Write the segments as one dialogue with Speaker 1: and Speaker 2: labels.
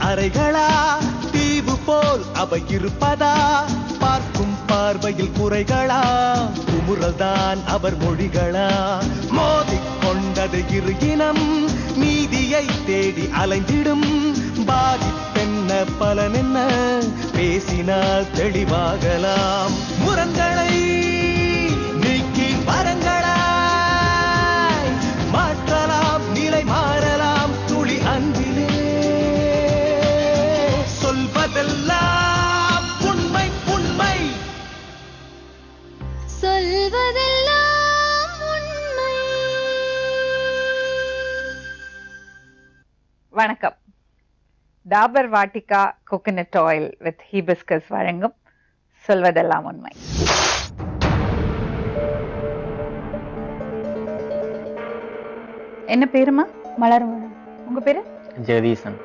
Speaker 1: அறைகளா தீவு போல் அவை இருப்பதா பார்க்கும் பார்வையில் குறைகளா குமுறல் தான் அவர் மொழிகளா மோதிக்கொண்டது இரு இனம் நீதியை தேடி அலைந்திடும் பாதிப்பென்ன பலன் என்ன பேசினால் தெளிவாகலாம் முரண்களை நீக்கி வரங்களாய் மாற்றலாம் நிலை மாறலாம் துளி அன்பிலே சொல்வதெல்லாம் உண்மை உண்மை
Speaker 2: சொல்வதெல்லாம் உண்மை.
Speaker 3: வணக்கம். Dabur Vatika coconut oil with hibiscus வழங்கும் சொல்வதெல்லாம் உண்மை. என்ன பேருமா?
Speaker 4: மலர் மேடம்.
Speaker 3: உங்க பேரு?
Speaker 5: ஜெகதீசன்.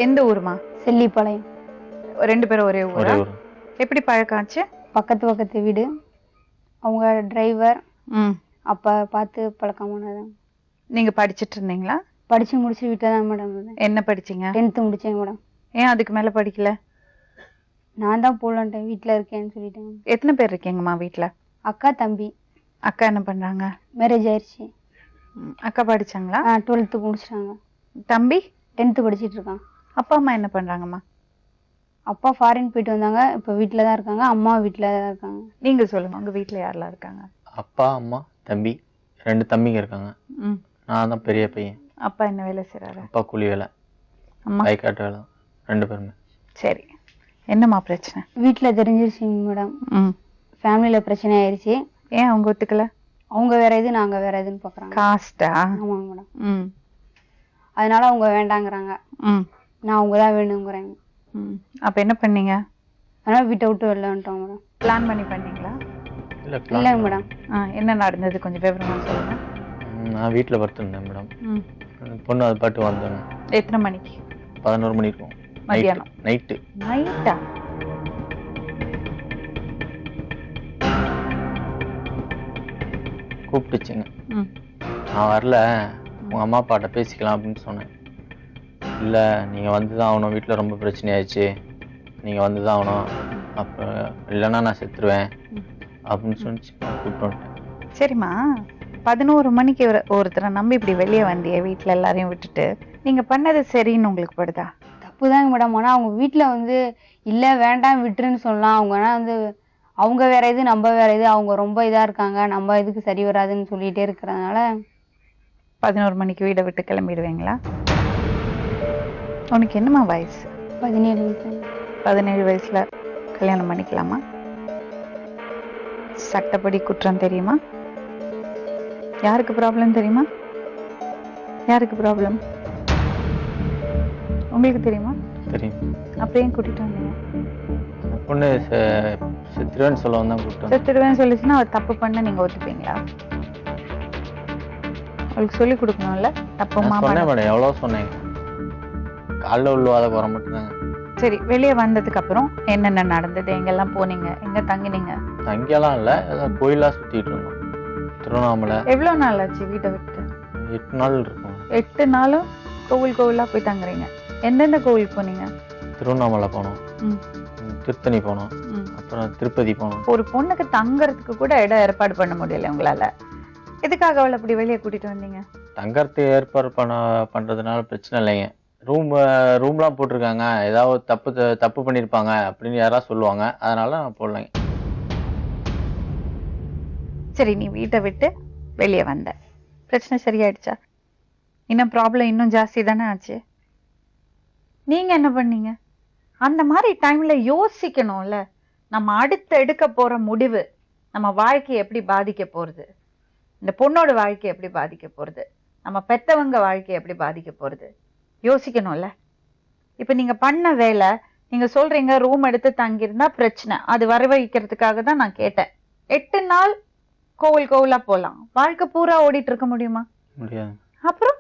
Speaker 3: எந்த ஊருமா?
Speaker 4: செல்லிப்பாளையம்.
Speaker 3: ரெண்டு பேரும் ஒரே ஊரா? எப்படி பழக்கம் ஆச்சு?
Speaker 4: பக்கத்து பக்கத்து வீடு. அவங்க டிரைவர். அப்ப பார்த்து பழக்கமானது.
Speaker 3: நீங்க படிச்சிட்டு இருந்தீங்களா?
Speaker 4: படிச்சு முடிச்சு வீட்டில் தான் மேடம் இருந்தேன்.
Speaker 3: என்ன படிச்சீங்க?
Speaker 4: 10th முடிச்சேங்க madam.
Speaker 3: ஏன் அதுக்கு மேல படிக்கல?
Speaker 4: நான் தான் போலன்ட்டேன், வீட்டில் இருக்கேன்னு சொல்லிட்டேன்.
Speaker 3: எத்தனை பேர் இருக்கீங்கம்மா வீட்டுல?
Speaker 4: அக்கா தம்பி.
Speaker 3: அக்கா என்ன பண்றாங்க?
Speaker 4: மேரேஜ் ஆயிடுச்சு.
Speaker 3: அக்கா படிச்சாங்களா?
Speaker 4: 12th முடிச்சிட்டாங்க.
Speaker 3: தம்பி
Speaker 4: 10th படிச்சிட்டு இருக்கான்.
Speaker 3: அப்பா அம்மா என்ன பண்றாங்கம்மா?
Speaker 4: அப்பா ஃபாரின் போயிட்டு வந்தாங்க, இப்போ வீட்டில் தான் இருக்காங்க. அம்மா வீட்டில் தான் இருக்காங்க.
Speaker 3: நீங்க சொல்லுங்க, உங்க வீட்டுல யாரெல்லாம் இருக்காங்க?
Speaker 5: அப்பா அம்மா தம்பி, 2 தம்பிங்க இருக்காங்க. நான் தான் பெரிய பையன்.
Speaker 3: அப்பா என்ன வேலை செய்றாரு?
Speaker 5: அப்பா கூலி வேலை,
Speaker 3: அம்மா
Speaker 5: வயக்காட்டு வேலை, 2 பேருமே.
Speaker 3: சரி, என்னம்மா பிரச்சனை?
Speaker 4: வீட்டில் தெரிஞ்சிருச்சுங்க மேடம். ஃபேமிலியில் பிரச்சனை ஆயிடுச்சு.
Speaker 3: ஏன் அவங்க ஒத்துக்கல?
Speaker 4: அவங்க வேற இது, நாங்க வேற இதுன்னு பாக்குறாங்க.
Speaker 3: காஸ்டா?
Speaker 4: ஆமாங்க மேடம். அதனால அவங்க வேண்டாங்கிறாங்க. நான் அவங்க தான் வேணுங்கிறேன்.
Speaker 3: அப்ப என்ன பண்ணீங்க?
Speaker 4: அதனால வீட்டை விட்டு வெளில வந்துட்டோம் மேடம்.
Speaker 3: பிளான் பண்ணி பண்ணீங்களா?
Speaker 4: இல்லைங்க மேடம்.
Speaker 3: என்ன நடந்தது கொஞ்சம் விவரமா சொல்லுங்க.
Speaker 5: நான் வீட்டில் படுத்துருந்தேன் மேடம். பொண்ணு அது பாட்டு வந்தேன்.
Speaker 3: எத்தனை மணிக்கு?
Speaker 5: 11 மணி இருக்கும்.
Speaker 3: மதியானம்?
Speaker 5: நைட்டா? கூப்பிட்டுச்சுங்க. நான் வரல, உங்க அம்மா அப்பாட்ட பேசிக்கலாம் அப்படின்னு சொன்னேன். இல்லை நீங்கள் வந்து தான் ஆகணும், வீட்டில் ரொம்ப பிரச்சனையாயிடுச்சு, நீங்கள் வந்து தான் ஆகணும், அப்போ இல்லைன்னா நான் செத்துருவேன் அப்படின்னு சொல்லிச்சு. கூப்பிட்டு வந்துட்டேன்.
Speaker 3: சரிம்மா, 11 மணிக்கு ஒருத்தரை நம்பி இப்படி வெளியே வந்தியே வீட்டில் எல்லாரையும் விட்டுட்டு, நீங்க பண்ணது சரின்னு உங்களுக்கு படுதா?
Speaker 4: தப்பு தாங்க மேடம். ஆனால் அவங்க வீட்டில் வந்து இல்லை வேண்டாம் விட்டுருன்னு சொல்லலாம். அவங்க ஆனால் வந்து அவங்க வேற இது, நம்ம வேற இது, அவங்க ரொம்ப இதாக இருக்காங்க, நம்ம இதுக்கு சரி வராதுன்னு சொல்லிகிட்டே இருக்கிறதுனால
Speaker 3: 11 மணிக்கு வீடை விட்டு கிளம்பிடுவீங்களா? உனக்கு என்னம்மா வயசு?
Speaker 4: 17 வயசு.
Speaker 3: 17 வயசுல கல்யாணம் பண்ணிக்கலாமா? சட்டப்படி குற்றம் தெரியுமா? யாருக்கு ப்ராப்ளம் தெரியுமா? யாருக்கு ப்ராப்ளம் உங்களுக்கு தெரியுமா?
Speaker 5: தெரியும்.
Speaker 3: அப்படியே கூட்டிட்டு வந்தீங்க?
Speaker 5: பொண்ணு செத்துருவேன்னு சொல்ல வந்தா கூப்பிட்டு.
Speaker 3: செத்துருவேன்னு சொல்லிச்சுன்னா அவர் தப்பு பண்ண நீங்க ஒத்துப்பீங்களா? அவளுக்கு சொல்லி கொடுக்கணும்ல. தப்புமா
Speaker 5: சொன்னேன் மேடம், எவ்வளோ சொன்னேன். காலைல உள்ளவாத குறை மட்டும்தாங்க.
Speaker 3: சரி, வெளியே வந்ததுக்கு அப்புறம் என்னென்ன நடந்தது? எங்கெல்லாம் போனீங்க? எங்க தங்கினீங்க?
Speaker 5: தங்கியெல்லாம் இல்லை, ஏதாவது கோயிலாக சுற்றிட்டு இருந்தோம். திருவண்ணாமலை.
Speaker 3: எவ்வளவு நாள் ஆச்சு வீட்டை விட்டு?
Speaker 5: 8 நாள் இருக்கும்.
Speaker 3: 8 நாளும் கோவிலா போய் தங்குறீங்க. எந்தெந்த கோவில் போனீங்க?
Speaker 5: திருவண்ணாமலை போனோம், திருத்தணி போனோம், அப்புறம் திருப்பதி போனோம்.
Speaker 3: ஒரு பொண்ணுக்கு தங்கறதுக்கு கூட இடம் ஏற்பாடு பண்ண முடியல உங்களால. எதுக்காக அவளை அப்படி வெளியே கூட்டிட்டு வந்தீங்க?
Speaker 5: தங்கறதுக்கு ஏற்பாடு பண்றதுனால பிரச்சனை இல்லைங்க. ரூம்லாம் போட்டிருக்காங்க, ஏதாவது தப்பு பண்ணியிருப்பாங்க அப்படின்னு யாராவது சொல்லுவாங்க, அதனால நான் போடலைங்க.
Speaker 3: சரி, நீ வீட்டை விட்டு வெளியே வந்த, பிரச்சனை சரியாயிடுச்சா? இன்னும் ப்ராப்ளம் இன்னும் ஜாஸ்தி தானே ஆச்சு. நீங்க என்ன பண்ணீங்க? அந்த மாதிரி டைம்ல யோசிக்கணும்ல. நம்ம அடுத்து எடுக்க போற முடிவு நம்ம வாழ்க்கையை எப்படி பாதிக்க போறது, இந்த பொண்ணோட வாழ்க்கையை எப்படி பாதிக்க போறது, நம்ம பெத்தவங்க வாழ்க்கையை எப்படி பாதிக்க போறது யோசிக்கணும்ல. இப்ப நீங்க பண்ண வேலை, நீங்க சொல்றீங்க ரூம் எடுத்து தங்கியிருந்தா பிரச்சனை, அது வரவழைக்கிறதுக்காக தான் நான் கேட்டேன். 8 நாள் கோவிலா போலாம், வாழ்க்கை பூரா ஓடிட்டு இருக்க முடியுமா?
Speaker 5: முடியாது.
Speaker 3: அப்புறம்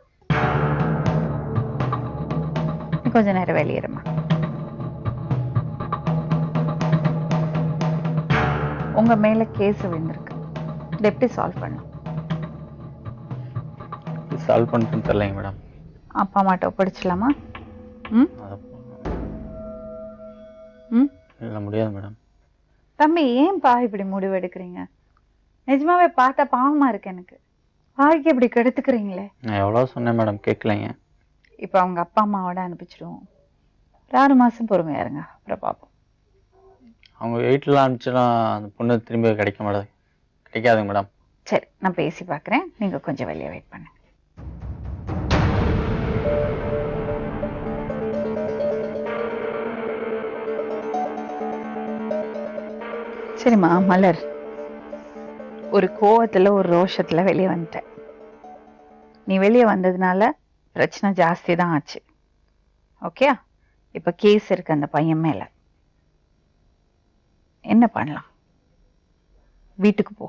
Speaker 3: கொஞ்ச நேரம் வெளியேறுமா. உங்க மேல கேஸ் விழுந்திருக்கு, இதை எப்படி சால்வ் பண்ணும்?
Speaker 5: சால்வ் பண்ணிட்டு தெரியலைங்க மேடம்.
Speaker 3: அப்பா அம்மாட்ட ஒப்படைச்சலாமா? ம்
Speaker 5: இல்லை முடியாது மேடம்.
Speaker 3: தம்பி ஏன்பா இப்படி முடிவு எடுக்கிறீங்க? நிஜமாவே பார்த்தா பாவமா இருக்கு எனக்கு. வாழ்க்கை இப்படி கெடுத்துக்கிறீங்களே.
Speaker 5: நான் எவ்வளோ சொன்னேன் மேடம், கேட்கலைங்க.
Speaker 3: இப்போ அவங்க அப்பா அம்மாவோட அனுப்பிச்சிடுவோம். ஒரு 6 மாசம் பொறுமையா இருங்க, அப்புறம் பார்ப்போம்.
Speaker 5: அவங்க வீட்டில் அனுப்பிச்சுனா அந்த பொண்ணு திரும்பி கிடைக்காதுங்க மேடம்.
Speaker 3: சரி, நான் பேசி பார்க்குறேன். நீங்க கொஞ்சம் வெளியே வெயிட் பண்ணுங்க. சரிம்மா மலர், ஒரு கோவத்துல ஒரு ரோஷத்துல வெளியே வந்துட்டேன். நீ வெளியே வந்ததுனால பிரச்சனை ஜாஸ்தி தான் ஆச்சு. ஓகே, இப்ப கேஸ் இருக்கு அந்த பையன் மேல. என்ன பண்ணலாம்? வீட்டுக்கு போ.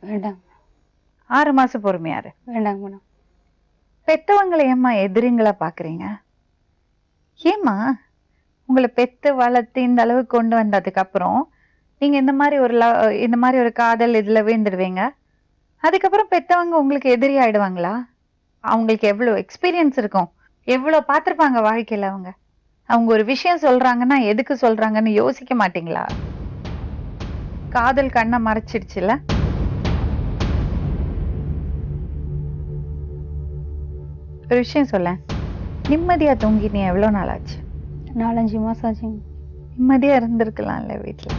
Speaker 4: வேண்டாம்.
Speaker 3: 6 மாசம் பொறுமையாரு.
Speaker 4: வேண்டாங்க மேடம்.
Speaker 3: பெத்தவங்களை ஏம்மா எதிரிங்களா பாக்குறீங்க? ஏம்மா உங்களை பெத்து வளர்த்து இந்த அளவுக்கு கொண்டு வந்ததுக்கு அப்புறம் நீங்க இந்த மாதிரி ஒரு காதல் இதுல வீழ்ந்துடுவீங்க. அதுக்கப்புறம் பெத்தவங்க உங்களுக்கு எதிரி ஆயிடுவாங்களா? அவங்களுக்கு எவ்வளவு எக்ஸ்பீரியன்ஸ் இருக்கும், எவ்வளவு பார்த்திருப்பாங்க வாழ்க்கையில. அவங்க ஒரு விஷயம் சொல்றாங்கன்னா எதுக்கு சொல்றாங்கன்னு யோசிக்க மாட்டீங்களா? காதல் கண்ணை மறைச்சிடுச்சுல. ஒரு விஷயம் சொல்ல, நிம்மதியா தூங்கி நீ எவ்வளவு நாள் ஆச்சு?
Speaker 4: 4-5 மாசம் ஆச்சுங்க.
Speaker 3: நிம்மதியா இருந்திருக்கலாம்ல வீட்டுல.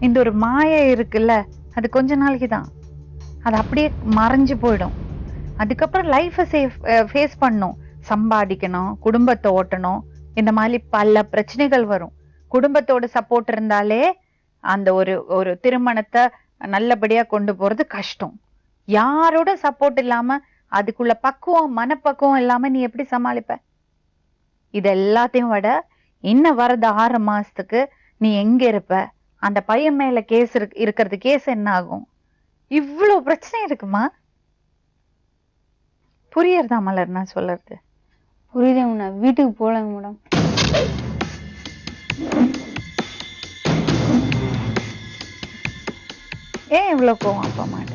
Speaker 3: இந்த ஒரு மாயை இருக்குல்ல, அது கொஞ்ச நாளைக்கு தான். அது அப்படியே மறைஞ்சு போயிடும். அதுக்கப்புறம் லைஃபை ஃபேஸ் பண்ணும், சம்பாதிக்கணும், குடும்பத்தை ஓட்டணும். இந்த மாதிரி பல பிரச்சனைகள் வரும். குடும்பத்தோட சப்போர்ட் இருந்தாலே அந்த ஒரு திருமணத்தை நல்லபடியா கொண்டு போறது கஷ்டம். யாரோட சப்போர்ட் இல்லாம, அதுக்குள்ள மனப்பக்குவம் இல்லாம நீ எப்படி சமாளிப்ப? இது எல்லாத்தையும் விட இன்னும் வரது 6 மாசத்துக்கு நீ எங்க இருப்ப? அந்த பையன் மேல கேஸ் இருக்கிறது கேஸ் என்ன ஆகும்? இவ்வளவு பிரச்சனை இருக்குமா? புரியறதா மலர் நான் சொல்றது?
Speaker 4: புரியுதுங்க மேடம். வீட்டுக்கு போகலங்க மேடம்.
Speaker 3: ஏன் இவ்வளவு கோவம் அப்பா அம்மாட்ட?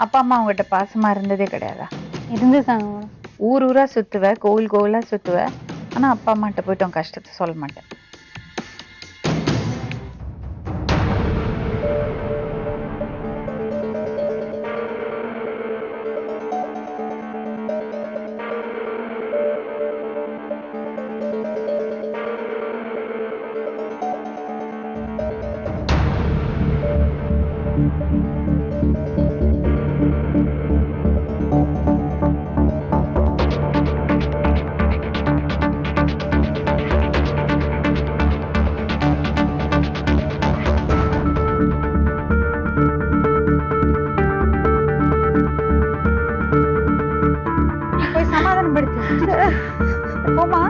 Speaker 3: அப்பா அம்மா அவங்ககிட்ட பாசமா இருந்ததே கிடையாதா?
Speaker 4: இருந்துட்டாங்க மேடம்.
Speaker 3: ஊரா சுத்துவ, கோவிலா சுத்துவ, ஆனா அப்பா அம்மாட்ட போயிட்டு உன் கஷ்டத்தை சொல்ல மாட்டேன். போய் சமாதானப்படுத்து. போமா.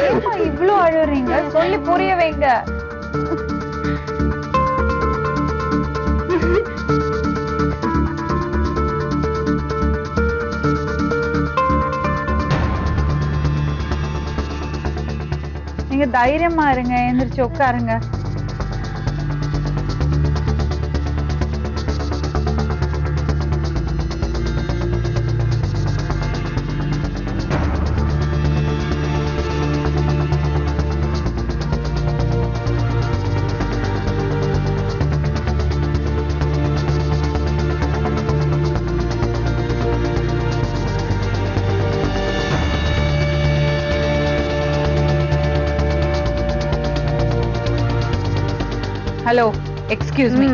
Speaker 3: ஏம்மா இவ்ளோ அழுறீங்க? சொல்லி புரிய வைங்க. நீங்க தைரியமா இருங்க, எந்திரிச்சு உட்காருங்க. Hello, excuse me.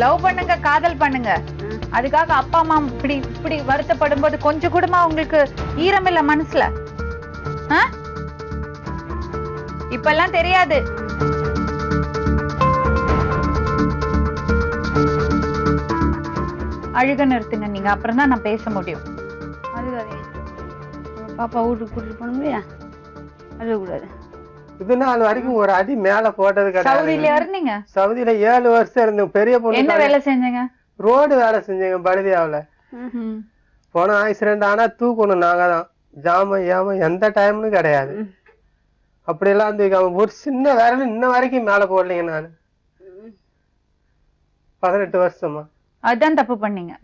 Speaker 3: லவ் பண்ணுங்க, காதல் பண்ணுங்க. அதுக்காக அப்பா அம்மா இப்படி வருத்தப்படும் போது கொஞ்சம் கூடமா உங்களுக்கு ஈரம் இல்ல மனசுல? இப்பெல்லாம் தெரியாது. அழுக நிறுத்துங்க நீங்க, அப்புறம் தான் நான் பேச முடியும்.
Speaker 4: அதுக்காதீங்க. பாப்பா வீட்டுக்கு கூட்டிட்டு போன முடியா? அழுகக்கூடாது.
Speaker 2: இது நாள் வரைக்கும் ஒரு அடி மேல போட்டது
Speaker 3: சவுதியில
Speaker 2: கிடையாது.
Speaker 3: இருந்தீங்க?
Speaker 2: சவுதியில 7 வருஷம் இருந்தேன். பெரிய
Speaker 3: என்ன
Speaker 2: பொண்ணு
Speaker 3: வேலை செஞ்சீங்க?
Speaker 2: ரோடு வேலை செஞ்சேங்க பழுதியாவுல. போன ஆக்சிடென்ட் ஆனா தூக்கணும் நாங்க தான். ஜாம எந்த டைம்னு கிடையாது. அப்படியெல்லாம் வந்து ஒரு சின்ன விரல் இன்ன வரைக்கும் மேல போடலைங்க நானு. 18 வருஷமா.
Speaker 3: அதுதான் தப்பு பண்ணீங்க.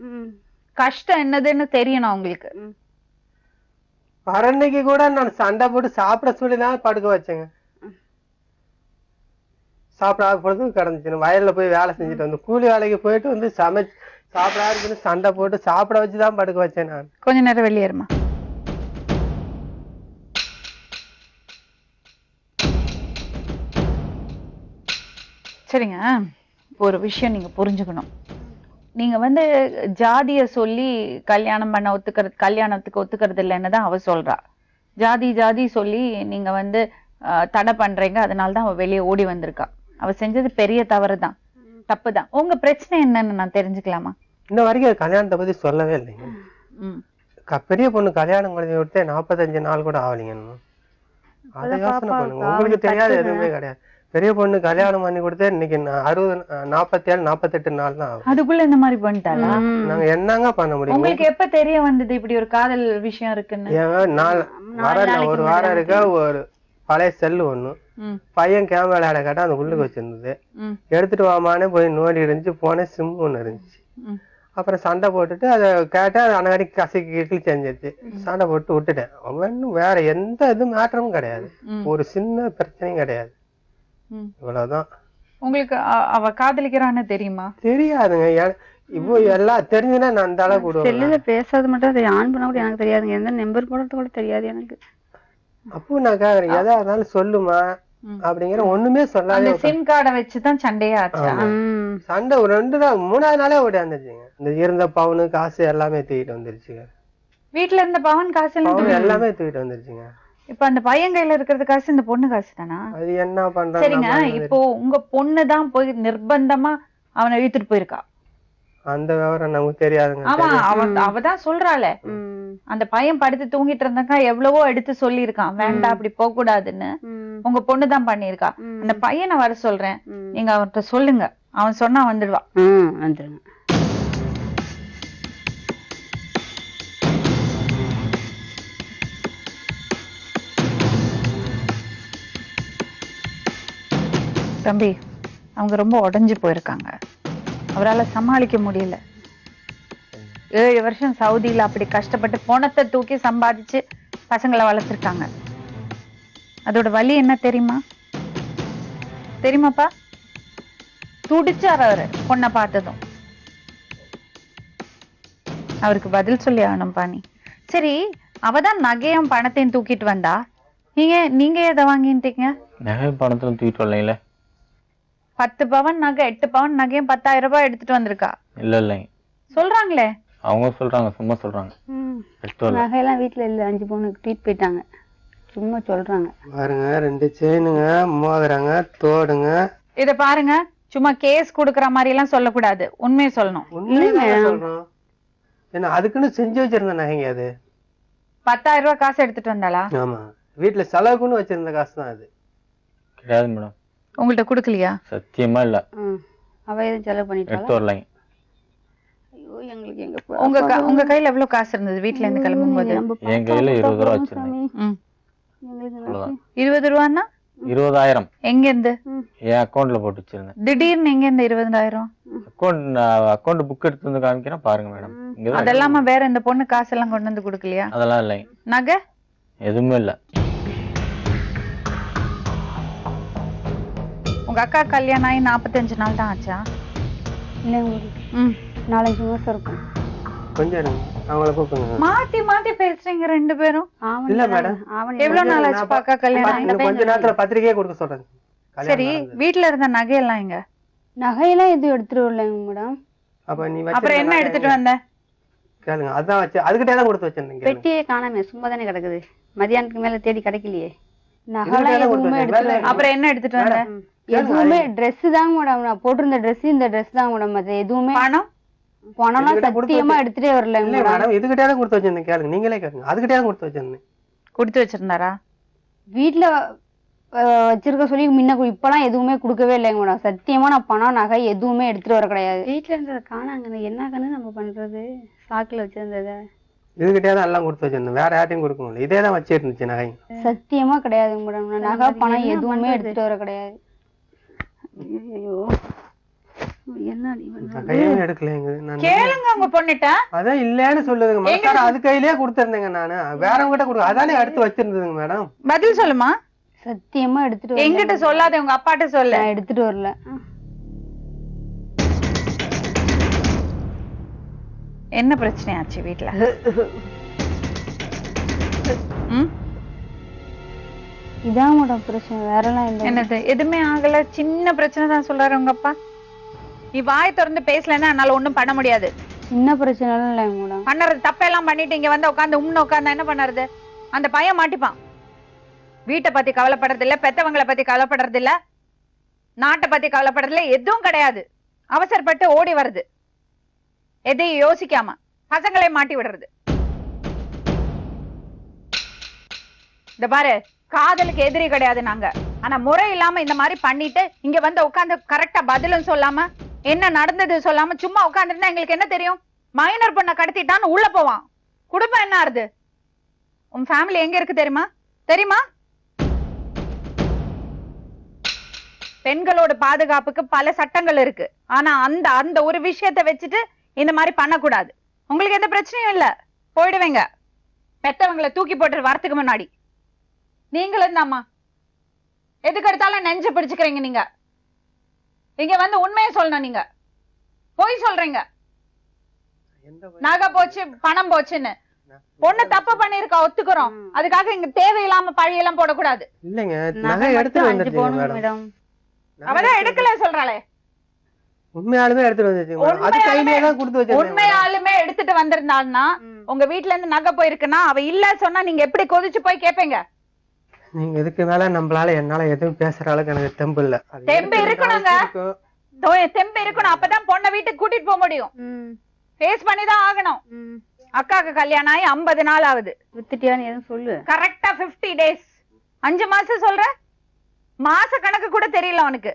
Speaker 3: கஷ்டம் என்னதுன்னு தெரியணும் உங்களுக்கு.
Speaker 2: வரன்னைக்கு கூட நான் சண்டை போட்டு சாப்பிட சொல்லிதான் படுக்க வச்சேங்க. சாப்பிடாத பொழுது கிடந்துச்சு. வயல்ல போய் வேலை செஞ்சுட்டு வந்து கூலி வேலைக்கு போயிட்டு வந்து சமைச்சு சாப்பிடாதுன்னு சண்டை போட்டு சாப்பிட வச்சுதான் படுக்க வச்சேன் நான்.
Speaker 3: கொஞ்ச நேரம் வெளியேறுமா. சரிங்க, ஒரு விஷயம் நீங்க புரிஞ்சுக்கணும். நீங்க வந்து ஜாதிய சொல்லி கல்யாணம் பண்ண கல்யாணத்துக்கு ஒத்துக்கிறது இல்லைன்னு தான் அவ சொல்றா. ஜாதி சொல்லி நீங்க வந்து தடை பண்றீங்க, அதனாலதான் அவ வெளியே ஓடி வந்திருக்கா. அவ செஞ்சது பெரிய தவறுதான், தப்புதான். உங்க பிரச்சனை என்னன்னு நான் தெரிஞ்சுக்கலாமா?
Speaker 2: இன்ன வரைக்கும் கல்யாணத்தை பத்தி சொல்லவே இல்லைங்க. பெரிய பொண்ணு கல்யாணம் பண்ணி விட்டு 45 நாள் கூட ஆகலைங்க. அதை யோசனை பண்ணுங்க. உங்களுக்கு தெரியாது எதுவுமே கிடையாது. பெரிய பொண்ணு கல்யாணம் பண்ணி கொடுத்தா இன்னைக்கு 47 48 நாள் தான் ஆகும்.
Speaker 3: அதுக்குள்ள இந்த மாதிரி பண்ணிட்டாளா?
Speaker 2: நாங்க என்னங்க பண்ண முடியும்?
Speaker 3: உங்களுக்கு எப்ப தெரிய வந்தது இப்படி ஒரு காதல் விஷயம் இருக்குன்னு?
Speaker 2: ஒரு வாரம் இருக்க ஒரு பழைய செல்லு ஒண்ணு பையன் கேம் விளையாட கேட்டா அந்த உள்ளுக்கு வச்சிருந்தது. எடுத்துட்டு வாமானே போய் நோண்டி இருந்துச்சு. போனே சிம் ஒண்ணு இருந்துச்சு. அப்புறம் சண்டை போட்டுட்டு அதை கேட்டா அது அனகாடி கசக்கி செஞ்சிருச்சு. சண்டை போட்டு விட்டுட்டேன். அவன் வேற எந்த இது மாற்றமும் கிடையாது, ஒரு சின்ன பிரச்சனையும் கிடையாது. இவ்வளவுதான்.
Speaker 3: உங்களுக்கு அவ காதலிக்கிறான்னு தெரியுமா?
Speaker 2: தெரியாதுங்க. இப்போ எல்லாம் தெரிஞ்சுன்னா நான் அந்த அளவுக்கு விடுவேன்.
Speaker 4: செல்லுல பேசாத மட்டும் அதை ஆன் பண்ண கூட எனக்கு தெரியாதுங்க. எந்த நம்பர் போடுறது கூட தெரியாது எனக்கு.
Speaker 2: அப்போ நான் கேக்குறேன், எதா இருந்தாலும் சொல்லுமா அப்படிங்கிற ஒண்ணுமே சொல்லாத.
Speaker 3: சிம் கார்டை வச்சுதான் சண்டையே ஆச்சா?
Speaker 2: சண்டை ஒரு 2 நாள் 3ஆவது நாளே ஓடியாந்துச்சுங்க. இந்த இருந்த பவுனு காசு எல்லாமே தூக்கிட்டு வந்துருச்சுங்க.
Speaker 3: வீட்டுல இருந்த பவன் காசு
Speaker 2: எல்லாமே தூக்கிட்டு வந்துருச்சுங்க.
Speaker 3: இப்ப அந்த பையன் கையில இருக்கிறது காசு இந்த பொண்ணு காசு தானா?
Speaker 2: அது என்ன பண்றாங்க?
Speaker 3: சரிங்க, இப்போ உங்க பொண்ணுதான் போய் நிர்பந்தமா அவனை இழுத்துட்டு போயிருக்கா.
Speaker 2: அந்த விவரம் நமக்கு தெரியாதுங்க.
Speaker 3: ஆமா, அவதான் சொல்றாளே, அந்த பையன் படுத்து தூங்கிட்டு இருந்தாக்கா எவ்வளவோ எடுத்து சொல்லி இருக்கான், வேண்டாம் அப்படி போக கூடாதுன்னு. உங்க பொண்ணுதான் பண்ணிருக்கா. அந்த பையனை வர சொல்றேன், நீங்க அவர்கிட்ட சொல்லுங்க. அவன் சொன்னா வந்துடுவா.
Speaker 4: வந்துருங்க.
Speaker 3: தம்பி, அவங்க ரொம்ப உடைஞ்சு போயிருக்காங்க. அவரால் சமாளிக்க முடியல. 7 வருஷம் சவுதியில அப்படி கஷ்டப்பட்டு பணத்தை தூக்கி சம்பாதிச்சு பசங்களை வளர்த்துருக்காங்க. அதோட வலி என்ன தெரியுமா? தெரியுமாப்பா? துடிச்சார் அவரு பொண்ணை பார்த்ததும். அவருக்கு பதில் சொல்லி ஆகணும்பா நீ. சரி, அவதான் நகையும் பணத்தையும் தூக்கிட்டு வந்தா, நீங்க எதை வாங்கிட்டீங்க?
Speaker 5: நகையும் பணத்தையும் தூக்கிட்டு வரலைங்களே.
Speaker 3: 10 பவன் நகை, 8 பவன் நகையும் 10,000 ரூபாய் எடுத்துட்டு வந்திருக்கா.
Speaker 5: இல்லைங்க
Speaker 3: சொல்றாங்களே.
Speaker 5: அவங்க சொல்றாங்க, சும்மா சொல்றாங்க.
Speaker 4: நகையெல்லாம் வீட்டுல இல்ல, 5 பவுனுக்கு தூக்கிட்டு போயிட்டாங்க. சும்மா சொல்றாங்க.
Speaker 2: பாருங்க, 2 செயினுங்க, மோதிரங்க, தோடுங்க.
Speaker 3: இத பாருங்க, சும்மா கேஸ் குடுக்கற மாதிரி எல்லாம் சொல்லக்கூடாது, உண்மையை சொல்லணும்.
Speaker 2: சொல்றோம். என்ன அதுக்குன்னு செஞ்சு வச்சிருந்த நகைங்க அது.
Speaker 3: 10,000 ரூபாய் காசு எடுத்துட்டு வந்தாளா?
Speaker 2: ஆமா, வீட்டுல செலவுக்குன்னு வச்சிருந்த காசு தான் அது.
Speaker 5: கிடையாது மேடம்.
Speaker 3: உங்கள்ட்ட குடுக்கலையா?
Speaker 5: சத்தியமா இல்ல.
Speaker 4: அவ எதுவும் செலவு பண்ணிட்டாளா?
Speaker 5: எடுத்து வரலைங்க.
Speaker 4: ஐயோ, எங்களுக்கு எங்க
Speaker 3: உங்க கையில எவ்வளவு காசு இருந்தது வீட்டுல இருந்து கிளம்பும் போது?
Speaker 5: என் கையில 20 ரூபா வச்சிருந்தேன்.
Speaker 3: 20 ரூபான்னா
Speaker 5: 20,000
Speaker 3: எங்க இருந்து?
Speaker 5: என் அக்கௌண்ட்ல போட்டு வச்சிருந்தேன்.
Speaker 3: திடீர்னு எங்க இருந்து 20,000?
Speaker 5: அக்கௌண்ட் புக் எடுத்து வந்து காமிக்கிறேன் பாருங்க மேடம்.
Speaker 3: அதெல்லாம வேற இந்த பொண்ணு காசு எல்லாம் கொண்டு வந்து குடுக்கலையா?
Speaker 5: அதெல்லாம் இல்லைங்க.
Speaker 3: நகை
Speaker 5: எதுவுமே இல்ல.
Speaker 3: உங்க அக்கா கல்யாணம் ஆகி 45 நாள் தான் ஆச்சா?
Speaker 4: இல்ல, 4-5 மாசம் இருக்கும்.
Speaker 2: கொஞ்சம் இருங்க, அவங்கள கூப்பிடுங்க.
Speaker 3: மாத்தி மாத்தி பேசுறீங்க 2 பேரும்.
Speaker 2: இல்ல மேடம்,
Speaker 3: எவ்வளவு நாள் ஆச்சு அக்கா கல்யாணம்?
Speaker 2: கொஞ்ச நேரத்துல பத்திரிக்கையே கொடுக்க சொல்றேன்.
Speaker 3: சரி, வீட்டுல இருந்த நகையெல்லாம் எங்க?
Speaker 4: நகையெல்லாம் எதுவும் எடுத்துட்டு வரலைங்க மேடம்.
Speaker 2: அப்ப நீ
Speaker 3: அப்புறம் என்ன எடுத்துட்டு வந்த?
Speaker 2: கேளுங்க, அதான் வச்சு அதுக்கிட்டே தான் கொடுத்து வச்சிருந்தீங்க.
Speaker 4: பெட்டியே காணாம, சும்மா தானே கிடக்குது. மதியானத்துக்கு மேல தேடி கிடைக்கலையே. நகைலாம் எதுவுமே எடுத்துட்டு.
Speaker 3: அப்புறம் என்ன எடுத்துட்டு வந்த?
Speaker 4: எதுவுமே ட்ரெஸ் தாங்க மேடம். நான் போட்டிருந்த ட்ரெஸ் இந்த ட்ரெஸ் தான் மேடம். அது எதுவுமே பணம்லாம் சத்தியமா எடுத்துட்டே வரல
Speaker 2: மேடம். இதுகிட்டே தான் கொடுத்து வச்சிருந்தேன். கேளுங்க, நீங்களே கேளுங்க. அதுகிட்டே தான் கொடுத்து வச்சிருந்தேன்.
Speaker 3: கொடுத்து வச்சிருந்தாரா?
Speaker 4: வீட்டுல வச்சிருக்க சொல்லி முன்ன இப்பெல்லாம் எதுவுமே கொடுக்கவே இல்லைங்க மேடம். சத்தியமா நான் பணம் நகை எதுவுமே எடுத்துட்டு வர கிடையாது. வீட்டுல இருந்ததை காணாங்க. என்ன கண்ணு நம்ம பண்றது? சாக்குல வச்சிருந்தத
Speaker 2: இதுகிட்டே தான் எல்லாம் கொடுத்து வச்சிருந்தேன். வேற யார்ட்டையும் கொடுக்க முடியல. இதே தான் வச்சு இருந்துச்சு நகை.
Speaker 4: சத்தியமா கிடையாதுங்க மேடம். நகை பணம் எதுவுமே எடுத்துட்டு வர கிடையாது. ஐயோ, என்ன நீ பண்ண?
Speaker 2: நகையும் எடுக்கலைங்க நான்.
Speaker 3: கேளுங்க உங்க பொண்ணுட்ட.
Speaker 2: அதான் இல்லன்னு சொல்லுதுங்க மனசார, அது கையிலேயே கொடுத்திருந்தேங்க நானு. வேறவங்க கிட்ட கொடுக்க அதானே எடுத்து வச்சிருந்ததுங்க மேடம்.
Speaker 3: பதில் சொல்லுமா.
Speaker 4: சத்தியமா எடுத்துட்டு வரல.
Speaker 3: எங்கிட்ட சொல்லாத, உங்க அப்பாட்ட சொல்லு.
Speaker 4: நான் எடுத்துட்டு வரல.
Speaker 3: என்ன பிரச்சனை ஆச்சு வீட்ல? ம்?
Speaker 4: இதான் மேடம் பிரச்சனை, வேற எல்லாம் இல்ல.
Speaker 3: என்னது? எதுவுமே ஆகல, சின்ன பிரச்சனை தான் சொல்றாரு உங்க அப்பா. நீ வாய் திறந்து பேசலன்னா என்னால ஒண்ணும் பண்ண முடியாது.
Speaker 4: சின்ன பிரச்சனை எல்லாம் இல்ல மேடம்.
Speaker 3: பண்ணறது தப்பெல்லாம் பண்ணிட்டு இங்க வந்து உட்காந்து உட்கார்ந்தா என்ன பண்ணறது? அந்த பையன் மாட்டிப்பான். வீட்டை பத்தி கவலைப்படுறது இல்ல, பெத்தவங்களை பத்தி கவலைப்படுறது இல்ல, நாட்டை பத்தி கவலைப்படுறது இல்ல, எதுவும் கிடையாது. அவசரப்பட்டு ஓடி வருது, எதையும் யோசிக்காம பசங்களே மாட்டி விடுறது. இந்த பாரு, காதலுக்கு எதிரி கிடையாது நாங்க. ஆனா முறை இல்லாம இந்த மாதிரி பண்ணிட்டு இங்க வந்து உட்கார்ந்து கரெக்டா பதிலும் சொல்லாம என்ன நடந்தது சொல்லாம சும்மா உட்கார்ந்துருந்தா எங்களுக்கு என்ன தெரியும்? மைனர் பொண்ணை கடத்திட்டான்னு உள்ள போவான். குடும்பம் என்ன ஆறுது? உன் ஃபேமிலி எங்க இருக்கு தெரியுமா? தெரியுமா? பெண்களோட பாதுகாப்புக்கு பல சட்டங்கள் இருக்கு. ஆனா அந்த அந்த ஒரு விஷயத்தை வச்சுட்டு இந்த மாதிரி பண்ணக்கூடாது. உங்களுக்கு எந்த பிரச்சனையும் இல்ல, போயிடுவீங்க. பெத்தவங்களை தூக்கி போட்டு வரத்துக்கு முன்னாடி நீங்களும் தாம்மா எதுக்கு எடுத்தாலும் நெஞ்சு பிடிச்சுக்கிறீங்க. நீங்க இங்க வந்து உண்மையை சொல்லணும். நீங்க போய் சொல்றீங்க நகை போச்சு பணம் போச்சுன்னு. பொண்ணு தப்பு பண்ணிருக்கா, ஒத்துக்கிறோம். அதுக்காக இங்க தேவையில்லாம பழியெல்லாம் போடக்கூடாது.
Speaker 2: இல்லைங்க, நகை எடுத்துட்டு வந்துருக்கீங்க மேடம்.
Speaker 3: அவதான் எடுக்கல சொல்றாளே.
Speaker 2: உண்மையாலுமே எடுத்துட்டு வந்துருக்கீங்க. அது கையிலேயே தான் கொடுத்து வச்சிருக்கீங்க.
Speaker 3: உண்மையாலுமே எடுத்துட்டு வந்திருந்தாள்னா உங்க வீட்டுல இருந்து நகை போயிருக்குன்னா அவ இல்ல சொன்னா நீங்க எப்படி கொதிச்சு போய் கேப்பீங்க?
Speaker 2: நீங்க இதுக்கு மேல நம்மளால என்னால எதுவும் பேசுற அளவுக்கு எனக்கு தெம்பு இல்ல.
Speaker 3: தெம்பு இருக்கணுங்க, தெம்பு இருக்கணும். அப்பதான் பொண்ணை வீட்டுக்கு கூட்டிட்டு போக முடியும். ஃபேஸ் பண்ணிதான் ஆகணும். அக்காக்கு கல்யாணம் ஆகி 50 நாள் ஆகுது.
Speaker 4: வித்துட்டியான்னு எதுவும் சொல்லு.
Speaker 3: கரெக்டா 50 days. 5 மாசம் சொல்ற, மாச கணக்கு கூட தெரியல உனக்கு.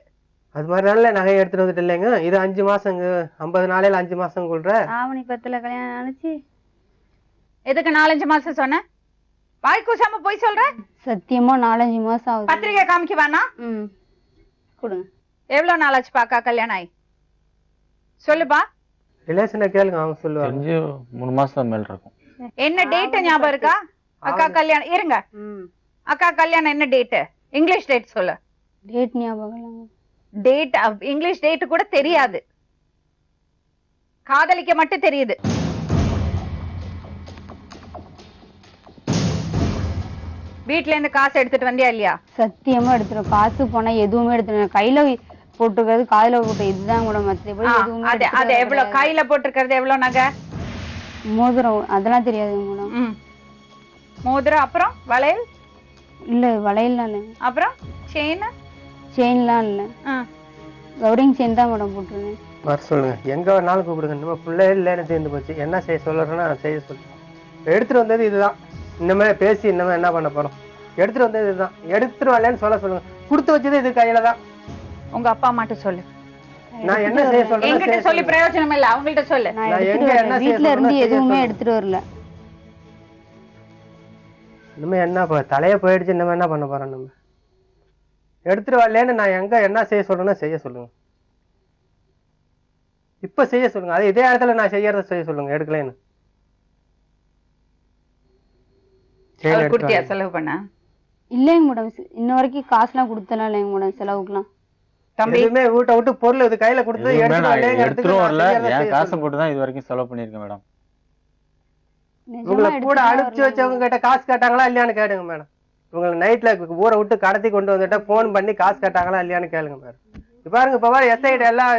Speaker 2: அது மாதிரி நாள்ல நகை எடுத்துட்டு வந்துட்டு இல்லைங்க. இது 5 மாசங்க, 50 நாளையில 5 மாசம் கொள்ற.
Speaker 4: ஆவணி 10ல கல்யாணம் ஆனிச்சு.
Speaker 3: எதுக்கு 4-5 மாசம் சொன்ன? வாய் கூசாம போய் சொல்ற.
Speaker 4: சத்தியமா 4-5 மாசம் ஆகுது.
Speaker 3: பத்திரிகை காமிக்க வேணா?
Speaker 4: கொடுங்க.
Speaker 3: எவ்வளவு நாளாச்சு பாக்கா கல்யாணம் ஆகி? சொல்லுப்பா.
Speaker 2: ரிலேஷனை கேளுங்க, அவங்க சொல்லுவாங்க.
Speaker 5: தெரிஞ்சு 3 மாசம் மேல இருக்கும்.
Speaker 3: என்ன டேட் ஞாபகம் இருக்கா? அக்கா கல்யாணம் இருங்க. அக்கா கல்யாணம் என்ன டேட்? இங்கிலீஷ் டேட் சொல்லு.
Speaker 4: டேட் ஞாபகம் இல்ல.
Speaker 3: டேட் இங்கிலீஷ் டேட் கூட தெரியாது. காதலிக்க மட்டும் தெரியுது. வீட்ல இருந்து காசு எடுத்துட்டு வந்தியா இல்லையா?
Speaker 4: சத்தியமா எடுத்துரும். காசு போனா எதுவுமே எடுத்துரு. கையில போட்டுக்கிறது, காதுல போட்டு இதுதான் கூட. மத்தபடி எதுவுமே
Speaker 3: அது எவ்வளவு கையில போட்டுக்கிறது? எவ்வளவு நகை?
Speaker 4: மோதிரம் அதெல்லாம் தெரியாது மேடம்.
Speaker 3: மோதிரம், அப்புறம் வளையல்
Speaker 4: இல்ல, வளையல்லாம் இல்ல.
Speaker 3: அப்புறம் செயின்?
Speaker 4: செயின்லாம் இல்ல. கௌரிங் செயின் தான் மேடம் போட்டுருந்தேன்.
Speaker 2: வர சொல்லுங்க, எங்க வேணாலும் கூப்பிடுங்க. நம்ம பிள்ளை இல்லைன்னு சேர்ந்து போச்சு. என்ன செய்ய சொல்றேன்னா செய்ய சொல்லுங்க. எடுத்துட்டு வந்தது இதுதான். இன்னமே பேசி இன்னமே என்ன பண்ண போறோம்? எடுத்துட்டு வந்தது இதுதான். எடுத்துட்டு வரலன்னு சொல்லுங்க. கொடுத்து வச்சது இது கையில தான்.
Speaker 3: உங்க அப்பா அம்மாட்ட சொல்லு.
Speaker 2: நான் என்ன செய்ய சொல்றேன்?
Speaker 3: என்கிட்ட சொல்லி பிரயோஜனம் இல்ல, அவங்கள்ட்ட சொல்லு.
Speaker 2: நான் எங்க என்ன
Speaker 4: வீட்ல இருந்து எதுவுமே எடுத்துட்டு வரல.
Speaker 2: இனிமே என்ன தலைய போயிடுச்சு, இன்னமே என்ன பண்ண போறோம்? நம்ம எடுத்துட்டு வரலன்னு நான் எங்க என்ன செய்ய சொல்றேன்னா செய்ய சொல்லுங்க. இப்ப செய்ய சொல்லுங்க. அது இதே இடத்துல நான் செய்யறத செய்ய சொல்லுங்க. எடுக்கலன்னு
Speaker 3: குடுத்தியா செலவு பண்ண?
Speaker 4: இல்லைங்க மேடம், இன்ன வரைக்கும் காசுலாம் கொடுத்தலாம் இல்லைங்க மேடம் செலவுக்குலாம்.
Speaker 2: எதுவுமே வீட்டை விட்டு பொருள் இது கையில கொடுத்து
Speaker 5: எடுத்துரும் வரல. என் காசை போட்டுதான் இது வரைக்கும் செலவு பண்ணிருக்கேன் மேடம்.
Speaker 2: உங்களை கூட அனுப்பிச்சு வச்சவங்க கிட்ட காசு கேட்டாங்களா இல்லையான்னு கேளுங்க மேடம். உங்களை நைட்ல ஊரை விட்டு கடத்தி கொண்டு வந்துட்டா போன் பண்ணி காசு கேட்டாங்களா இல்லையான்னு கேளுங்க மேடம். பாருங்க, இப்ப பாரு எஸ்ஐடி எல்லாம்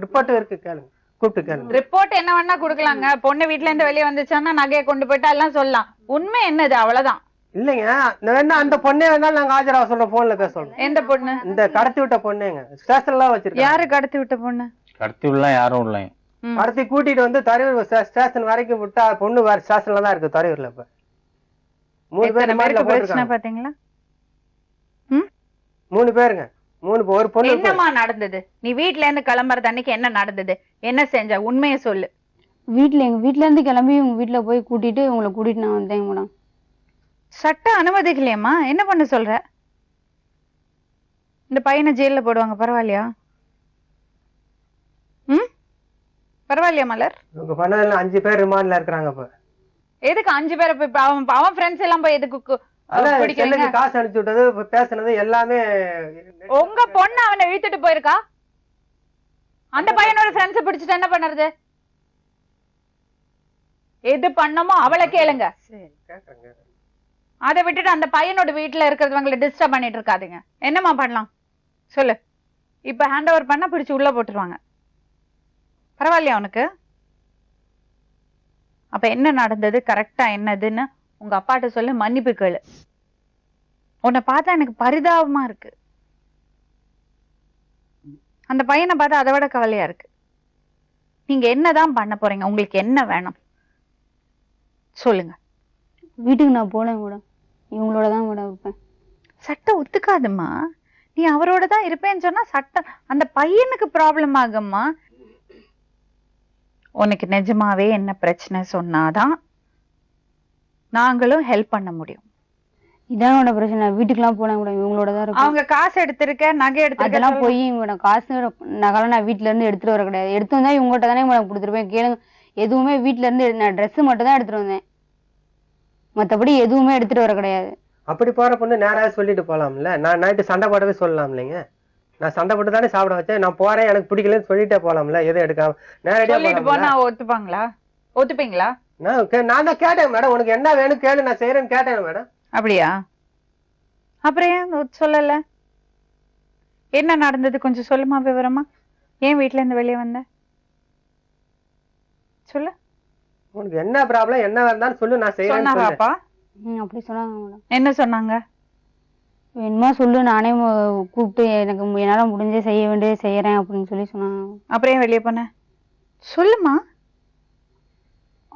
Speaker 2: ரிப்போர்ட்டும் இருக்கு, கேளுங்க, கூப்பிட்டு கேளுங்க.
Speaker 3: ரிப்போர்ட் என்ன வேணா குடுக்கலாங்க. பொண்ணு வீட்டுல இருந்து வெளியே வந்துச்சான்னா நகையை கொண்டு போயிட்டா எல்லாம் சொல்லலாம். உண்மை என்னது? அவ்வளவுதான்.
Speaker 2: இல்லைங்க, வேணா அந்த பொண்ணே வேணாலும் நாங்க ஆஜராக சொல்றோம், போன்ல பேச சொல்றோம்.
Speaker 3: எந்த பொண்ணு?
Speaker 2: இந்த கடத்தி விட்ட பொண்ணுங்க. ஸ்டேஷன்ல வச்சிருக்காங்க.
Speaker 3: யாரு கடத்தி விட்ட பொண்ணு?
Speaker 5: கடத்தி விடலாம் யாரும் இல்லைங்க.
Speaker 2: கடத்தி கூட்டிட்டு வந்து தரையூர் ஸ்டேஷன் வரைக்கும் விட்டா பொண்ணு வேற ஸ்டேஷன்ல தான் இருக்கு, தரையூர்ல. இப்ப 3 பேர் மாதிரி
Speaker 3: பிரச்சனை பாத்தீங்களா?
Speaker 2: 3 பேருங்க. ஒரு பொண்ணு.
Speaker 3: என்னமா நடந்தது? நீ வீட்ல இருந்து கிளம்புறது அன்னைக்கு என்ன நடந்தது? என்ன செஞ்ச? உண்மையை சொல்லு.
Speaker 4: எங்க வீட்ல இருந்து கிளம்பி உங்க வீட்டுல போய் கூட்டிட்டு உங்களை கூட்டிட்டு நான் வந்தேங்க மேடம்.
Speaker 3: சட்டம் அனுமதிக்கலையம்மா, என்ன பண்ண சொல்ற? இந்த பையனை ஜெயில போடுவாங்க, பரவாயில்லையா? பரவாயில்லையா மலர்?
Speaker 2: இவங்க பண்ணதுல 5 பேர் ரிமாண்ட்ல இருக்கிறாங்க இப்ப.
Speaker 3: எதுக்கு 5 பேரை போய் அவன் ஃப்ரெண்ட்ஸ் எல்லாம் போய் எதுக்கு
Speaker 2: அதான்
Speaker 3: பிடிக்கிறீங்க?
Speaker 2: செல்லுக்கு காசு அனுப்பிச்சு விட்டது, பேசுனது எல்லாமே.
Speaker 3: உங்க பொண்ணு அவனை இழுத்துட்டு போயிருக்கா? அந்த பையனோட ஃப்ரெண்ட்ஸ் பிடிச்சிட்டு என்ன பண்ணுறது? எது பண்ணமோ அவளை கேளுங்க. அதை விட்டுட்டு அந்த பையனோட வீட்டுல இருக்கிறவங்களை டிஸ்டர்ப் பண்ணிட்டு இருக்காதுங்க. என்னமா பண்ணலாம் சொல்லு. இப்ப ஹேண்ட் ஓவர் பண்ணா பிடிச்சு உள்ள போட்டுருவாங்க. பரவாயில்லையா உனக்கு? அப்ப என்ன நடந்தது, கரெக்டா என்னதுன்னு உங்க அப்பாட்ட சொல்லு, மன்னிப்பு கேளு. உன்னை பார்த்தா எனக்கு பரிதாபமா இருக்கு. அந்த பையனை பார்த்தா அதை விட கவலையா இருக்கு. நீங்க என்னதான் பண்ண போறீங்க? உங்களுக்கு என்ன வேணும் சொல்லுங்க.
Speaker 4: வீட்டுக்கு நான் போனேன் மேடம், இவங்களோட தான் மேடம் இருப்பேன்.
Speaker 3: சட்டம் ஒத்துக்காதும்மா. நீ அவரோட தான் இருப்பேன்னு சொன்னா சட்டம் அந்த பையனுக்கு ப்ராப்ளம் ஆகும்மா. உனக்கு நிஜமாவே என்ன பிரச்சனை சொன்னாதான் நாங்களும் ஹெல்ப் பண்ண முடியும்.
Speaker 4: இதான் மேடம் பிரச்சனை. வீட்டுக்குலாம் போனேன் மேடம், இவங்களோட தான் இருப்பேன்.
Speaker 3: அவங்க காசு எடுத்திருக்க, நகை எடுத்திருக்க,
Speaker 4: அதெல்லாம் போய் மேடம் காசு நகைலாம் நான் வீட்டுல இருந்து எடுத்துட்டு வர கிடையாது. எடுத்து வந்தா இவங்ககிட்ட தானே மேடம் கொடுத்துருப்பேன். கேளுங்க, எதுவுமே வீட்டுல இருந்து நான் ட்ரெஸ் மட்டும் தான் எடுத்துட்டு வந்தேன், மத்தபடி எதுவுமே எடுத்துட்டு வர கிடையாது.
Speaker 2: அப்படி போற பொண்ணு நேராக சொல்லிட்டு போலாம்ல. நான் நைட்டு சண்டை போடவே சொல்லலாம் இல்லைங்க. நான் சண்டை போட்டு தானே சாப்பிட வச்சேன். நான் போறேன், எனக்கு பிடிக்கலன்னு சொல்லிட்டே போலாம்ல. எதுவும் எடுக்காம நேரடியா
Speaker 3: சொல்லிட்டு போனா ஒத்துப்பாங்களா? ஒத்துப்பீங்களா?
Speaker 2: நான் தான் கேட்டேன் மேடம், உனக்கு என்ன வேணும் கேளு, நான் செய்யறேன்னு கேட்டேன் மேடம்.
Speaker 3: அப்படியா? அப்புறம் ஏன் சொல்லல? என்ன நடந்தது கொஞ்சம் சொல்லுமா விவரமா? ஏன் வீட்டுல இருந்து வெளியே வந்த சொல்லு.
Speaker 2: உனக்கு என்ன ப்ராப்ளம், என்ன இருந்தாலும் சொல்லு, நான் செய்யறேன்.
Speaker 3: சொன்னாராப்பா?
Speaker 4: அப்படி சொன்னாங்க மேடம்.
Speaker 3: என்ன சொன்னாங்க?
Speaker 4: என்னமா சொல்லு, நானே கூப்பிட்டு எனக்கு என்னால முடிஞ்ச செய்ய வேண்டியது செய்யறேன் அப்படின்னு சொல்லி சொன்னாங்க.
Speaker 3: அப்புறம் ஏன் வெளியே போன சொல்லுமா.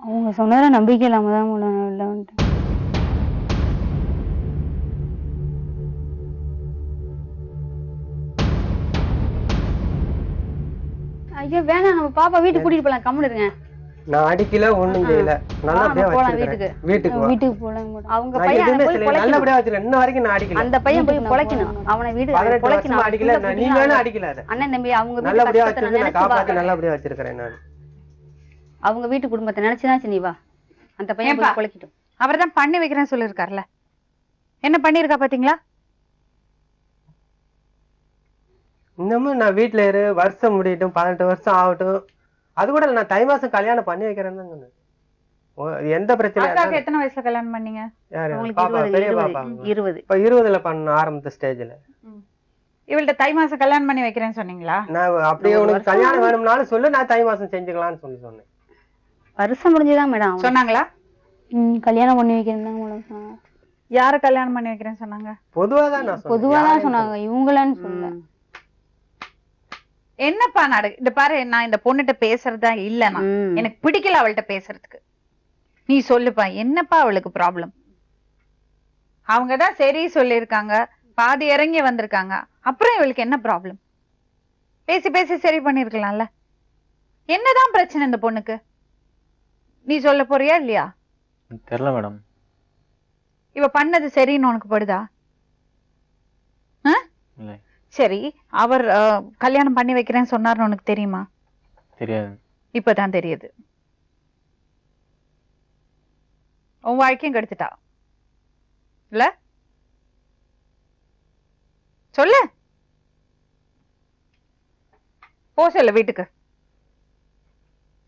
Speaker 4: அவங்க சொன்னதை நம்பிக்கை இல்லாம தான் வெளில வந்துட்டேன். ஐயோ வேணாம், நம்ம பாப்பா வீட்டுக்கு கூட்டிட்டு போலாம், கம்முன்னு இருங்க.
Speaker 2: நான் அடிக்கல, ஒண்ணும் செய்யல, நல்லபடியா வச்சிருக்கேன். வீட்டுக்கு
Speaker 4: போலாம் மேடம்.
Speaker 3: அவங்க பையன் போய்
Speaker 2: நல்லபடியா வச்சிருக்கேன். இன்ன வரைக்கும் நான் அடிக்கல.
Speaker 3: அந்த பையன் போய் பொழைக்கணும், அவனை வீடு
Speaker 2: 18 வருஷமா அடிக்கல. நீங்க வேணா அடிக்கல.
Speaker 4: அண்ணன் தம்பி அவங்க வீட்டு
Speaker 2: நல்லபடியா
Speaker 4: கஷ்டத்தை
Speaker 2: வச்சிருக்கேன், நான்
Speaker 4: நினைச்சு
Speaker 2: காப்பாத்தி
Speaker 4: பாக்குறேன்.
Speaker 2: நல்லபடியா வச்சிருக்கிறேன் நான்.
Speaker 4: அவங்க வீட்டு குடும்பத்தை நினைச்சுதான் சரி வா, அந்த பையன் போய் பொழைக்கட்டும்.
Speaker 3: அவர் தான் பண்ணி வைக்கிறேன்னு சொல்லிருக்காருல, என்ன பண்ணிருக்கா பாத்தீங்களா?
Speaker 2: இன்னமும் நான் வீட்டுல இரு, வருஷம் முடியட்டும், 18 வருஷம் ஆகட்டும், அது கூட நான் தை மாசம் கல்யாணம் பண்ணி வைக்கிறேன்னு தான் சொன்னேன். எந்த பிரச்சனையும்.
Speaker 3: அக்காக்கு எத்தனை வயசுல கல்யாணம் பண்ணீங்க?
Speaker 2: பாப்பா, பெரிய பாப்பா
Speaker 4: 20.
Speaker 2: இப்ப 20ல பண்ண ஆரம்பித்த ஸ்டேஜ்ல.
Speaker 3: இவள்கிட்ட தை மாசம் கல்யாணம் பண்ணி வைக்கிறேன்னு சொன்னீங்களா?
Speaker 2: நான் அப்படியே உனக்கு கல்யாணம் வேணும்னாலும் சொல்லு, நான் தை மாசம் செஞ்சுக்கலாம்னு சொன்னேன்.
Speaker 4: வருஷம் முடிஞ்சுதான் மேடம்
Speaker 3: சொன்னாங்களா?
Speaker 4: கல்யாணம் பண்ணி வைக்கிறேன் தான் மேடம் சொன்னாங்க.
Speaker 3: யார கல்யாணம் பண்ணி வைக்கிறேன்னு சொன்னாங்க?
Speaker 2: பொதுவாதான் நான்
Speaker 4: பொதுவாதான் சொன்னாங்க, இவங்களான்னு சொல்ல.
Speaker 3: என்னப்பா இந்த பாரு, நான் இந்த பொண்ணுகிட்ட பேசுறதா இல்லனா, எனக்கு பிடிக்கல அவள்கிட்ட பேசுறதுக்கு. நீ சொல்லுப்பா, என்னப்பா அவளுக்கு ப்ராப்ளம்? அவங்கதான் சரி சொல்லிருக்காங்க, பாதி இறங்கி வந்திருக்காங்க, அப்புறம் இவளுக்கு என்ன ப்ராப்ளம்? பேசி பேசி சரி பண்ணிருக்கலாம்ல. என்னதான் பிரச்சனை இந்த பொண்ணுக்கு? நீ சொல்ல போறியா இல்லையா?
Speaker 5: தெரியல மேடம்.
Speaker 3: இவ பண்ணது சரின்னு உனக்கு படுதா?
Speaker 5: இல்லை.
Speaker 3: சரி, அவர் கல்யாணம் பண்ணி வைக்கிறேன்னு சொன்னார்னு உனக்கு தெரியுமா?
Speaker 5: தெரியாது.
Speaker 3: இப்பதான் தெரியுது. உன் வாழ்க்கையும் கெடுத்துட்டா இல்ல? சொல்லு, போ சொல்லு வீட்டுக்கு.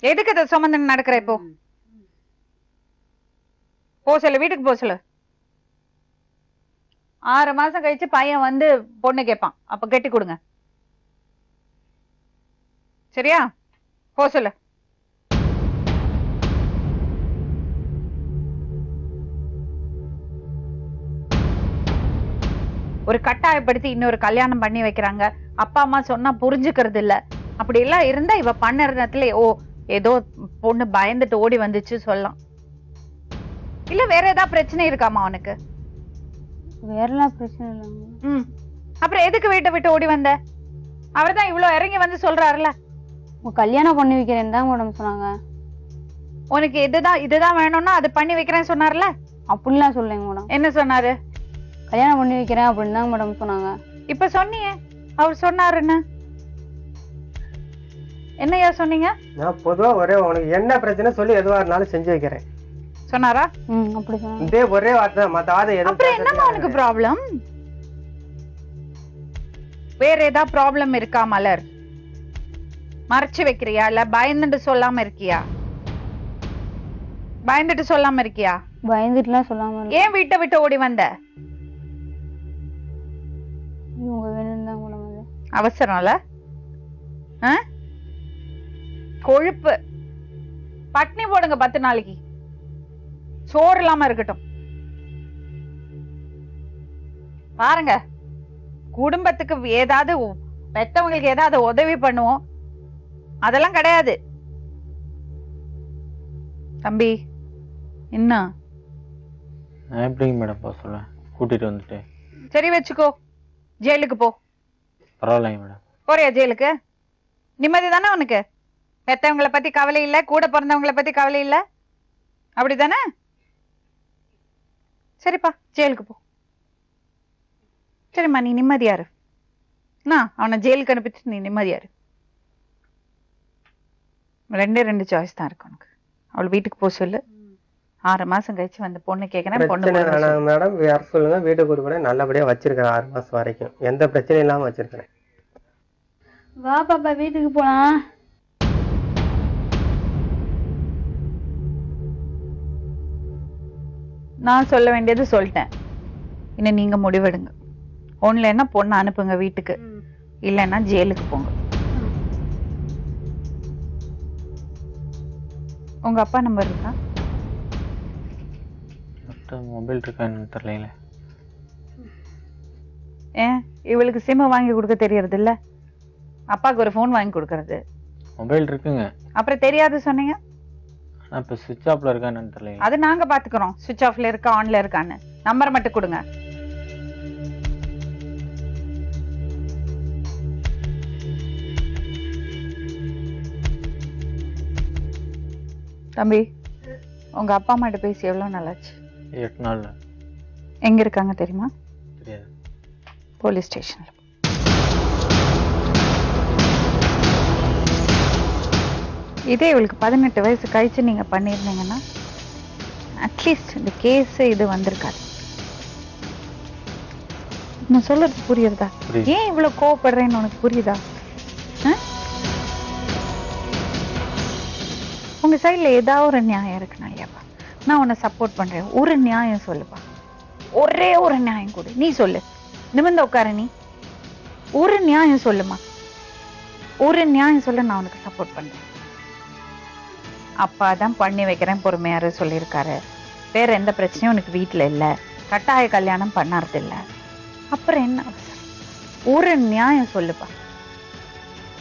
Speaker 3: எதுக்கு இதை சுமந்து நடக்கிற? இப்போ போ சொல்லு, வீட்டுக்கு போ சொல்லு. 6 மாசம் கழிச்சு பையன் வந்து பொண்ணு கேட்பான், அப்ப கட்டி கொடுங்க, சரியா? போ சொல்லு. ஒரு கட்டாயப்படுத்தி இன்னொரு கல்யாணம் பண்ணி வைக்கிறாங்க. அப்பா அம்மா சொன்னா புரிஞ்சுக்கிறது இல்ல. அப்படி எல்லாம் இருந்தா இவ பண்ண நேரத்துல ஏதோ பொண்ணு பயந்துட்டு ஓடி வந்துச்சு சொல்லலாம். இல்ல வேற ஏதாவது பிரச்சனை இருக்காமா அவனுக்கு?
Speaker 4: வேறலாம் பிரச்சனை இல்ல.
Speaker 3: அப்புறம் எதுக்கு வீட்டை விட்டு ஓடி வந்த? அவர்தான் இவ்வளவு இறங்கி வந்து சொல்றாருல.
Speaker 4: கல்யாணம் பண்ணி வைக்கிறேன் தான் மேடம் சொன்னாங்க.
Speaker 3: உனக்கு இதுதான் வேணும்னா அது பண்ணி வைக்கிறேன்னு சொன்னார்ல?
Speaker 4: அப்படிலாம் சொல்லுங்க மேடம்.
Speaker 3: என்ன சொன்னாரு?
Speaker 4: கல்யாணம் பண்ணி வைக்கிறேன் அப்படின்னு தான் மேடம் சொன்னாங்க.
Speaker 3: இப்ப சொன்னியே அவர் சொன்னாருன்னு. என்னையா சொன்னீங்க?
Speaker 2: நான் பொதுவா ஒரே உனக்கு என்ன பிரச்சனை சொல்லி எதுவா இருந்தாலும் செஞ்சு வைக்கிறேன்
Speaker 3: சொன்னாரா?
Speaker 4: அப்படி சொன்னாங்க.
Speaker 2: இதே ஒரே வார்த்தை தான், மத்த வார்த்தை எதுவும்
Speaker 3: அப்புறம் என்னமா உனக்கு ப்ராப்ளம்? வேற ஏதாவது ப்ராப்ளம் இருக்கா மலர்? மறைச்சு வைக்கிறியா இல்ல பயந்துட்டு சொல்லாம இருக்கியா? பயந்துட்டு சொல்லாம இருக்கியா?
Speaker 4: பயந்துட்டுலாம் சொல்லாம இல்ல.
Speaker 3: ஏன் வீட்டை விட்டு ஓடி வந்த?
Speaker 4: இவங்க வேணும் தான் கூட வந்து.
Speaker 3: அவசரம்ல? கொழுப்பு பட்னி போடுங்க 10 நாளைக்கு, சோறு இல்லாம இருக்கட்டும். பாருங்க, குடும்பத்துக்கு ஏதாவது பெத்தவங்களுக்கு ஏதாவது உதவி பண்ணுவோம், அதெல்லாம் கிடையாது. தம்பி என்ன
Speaker 5: நான் எப்படிங்க மேடம் போக சொல்ல, கூட்டிட்டு வந்துட்டு.
Speaker 3: சரி வச்சுக்கோ, ஜெயிலுக்கு போ.
Speaker 5: பரவாயில்லைங்க மேடம்.
Speaker 3: போறியா ஜெயிலுக்கு? நிம்மதி தானே உனக்கு? பெத்தவங்களை பத்தி கவலை இல்ல, கூட பிறந்தவங்களை பத்தி கவலை இல்ல, அப்படித்தானே? சரிப்பா, ஜெயிலுக்கு போ. சரிம்மா, நீ நிம்மதியாரு. அவனை ஜெயிலுக்கு அனுப்பிட்டு நீ நிம்மதியாரு. 2 சாய்ஸ் தான் இருக்கு உனக்கு. அவள் வீட்டுக்கு போக சொல்லு. 6 மாசம் கழிச்சு வந்து பொண்ணு கேட்கிறேன். பொண்ணு
Speaker 2: மேடம் யார சொல்லுங்க, வீட்டுக்கு கூட நல்லபடியா வச்சிருக்கிறேன் 6 மாசம் வரைக்கும், எந்த பிரச்சனையும் இல்லாம வச்சிருக்கிறேன்.
Speaker 4: வா பாப்பா வீட்டுக்கு போலாம்.
Speaker 3: நான் சொல்ல வேண்டியது சொல்லிட்டேன். இன்னும் நீங்க முடிவெடுங்க. ஒண்ணுலன்னா பொண்ணு அனுப்புங்க வீட்டுக்கு, இல்லைன்னா ஜெயிலுக்கு போங்க. உங்க அப்பா நம்பர் இருக்கா?
Speaker 5: மொபைல் இருக்கா என்னன்னு தெரியல.
Speaker 3: ஏன் இவளுக்கு சிம் வாங்கி கொடுக்க தெரியறது இல்ல? அப்பாவுக்கு ஒரு போன் வாங்கி கொடுக்கறது.
Speaker 5: மொபைல் இருக்குங்க.
Speaker 3: அப்புறம் தெரியாது சொன்னீங்க.
Speaker 5: ஆனா இப்ப சுவிட்ச் ஆஃப்ல இருக்கா என்னன்னு தெரியல.
Speaker 3: அது நாங்க பாத்துக்கிறோம், சுவிட்ச் ஆஃப்ல இருக்கா ஆன்ல இருக்கான்னு. நம்பர் மட்டும் கொடுங்க. தம்பி, உங்க அப்பா அம்மாட்ட பேசி எவ்வளவு நாளாச்சு?
Speaker 5: 8 நாள்ல.
Speaker 3: எங்க இருக்காங்க தெரியுமா?
Speaker 5: தெரியாது.
Speaker 3: போலீஸ் ஸ்டேஷன்ல. இதே இவளுக்கு 18 வயசு கழிச்சு நீங்க பண்ணிருந்தீங்கன்னா அட்லீஸ்ட் இந்த கேஸ் இது வந்திருக்காது. நான் சொல்றது புரியுறதா? ஏன் இவ்வளவு கோவப்படுறேன்னு உனக்கு புரியுதா? உங்க சைட்ல ஏதாவது ஒரு நியாயம் இருக்குண்ணா இல்லையாப்பா? நான் உன்னை சப்போர்ட் பண்றேன். ஒரு நியாயம் சொல்லுப்பா, ஒரே ஒரு நியாயம் கொடு. நீ சொல்லு, நிமிர்ந்து உட்கார. நீ ஒரு நியாயம் சொல்லுமா, ஒரு நியாயம் சொல்ல, நான் உனக்கு சப்போர்ட் பண்றேன். அப்பா தான் பண்ணி வைக்கிறேன் பொறுமையாரு சொல்லியிருக்காரு. வேற எந்த பிரச்சனையும் உனக்கு வீட்டுல இல்ல, கட்டாய கல்யாணம் பண்ணறது இல்ல. அப்புறம் என்ன அவசரம்? ஒரு நியாயம் சொல்லுப்பா,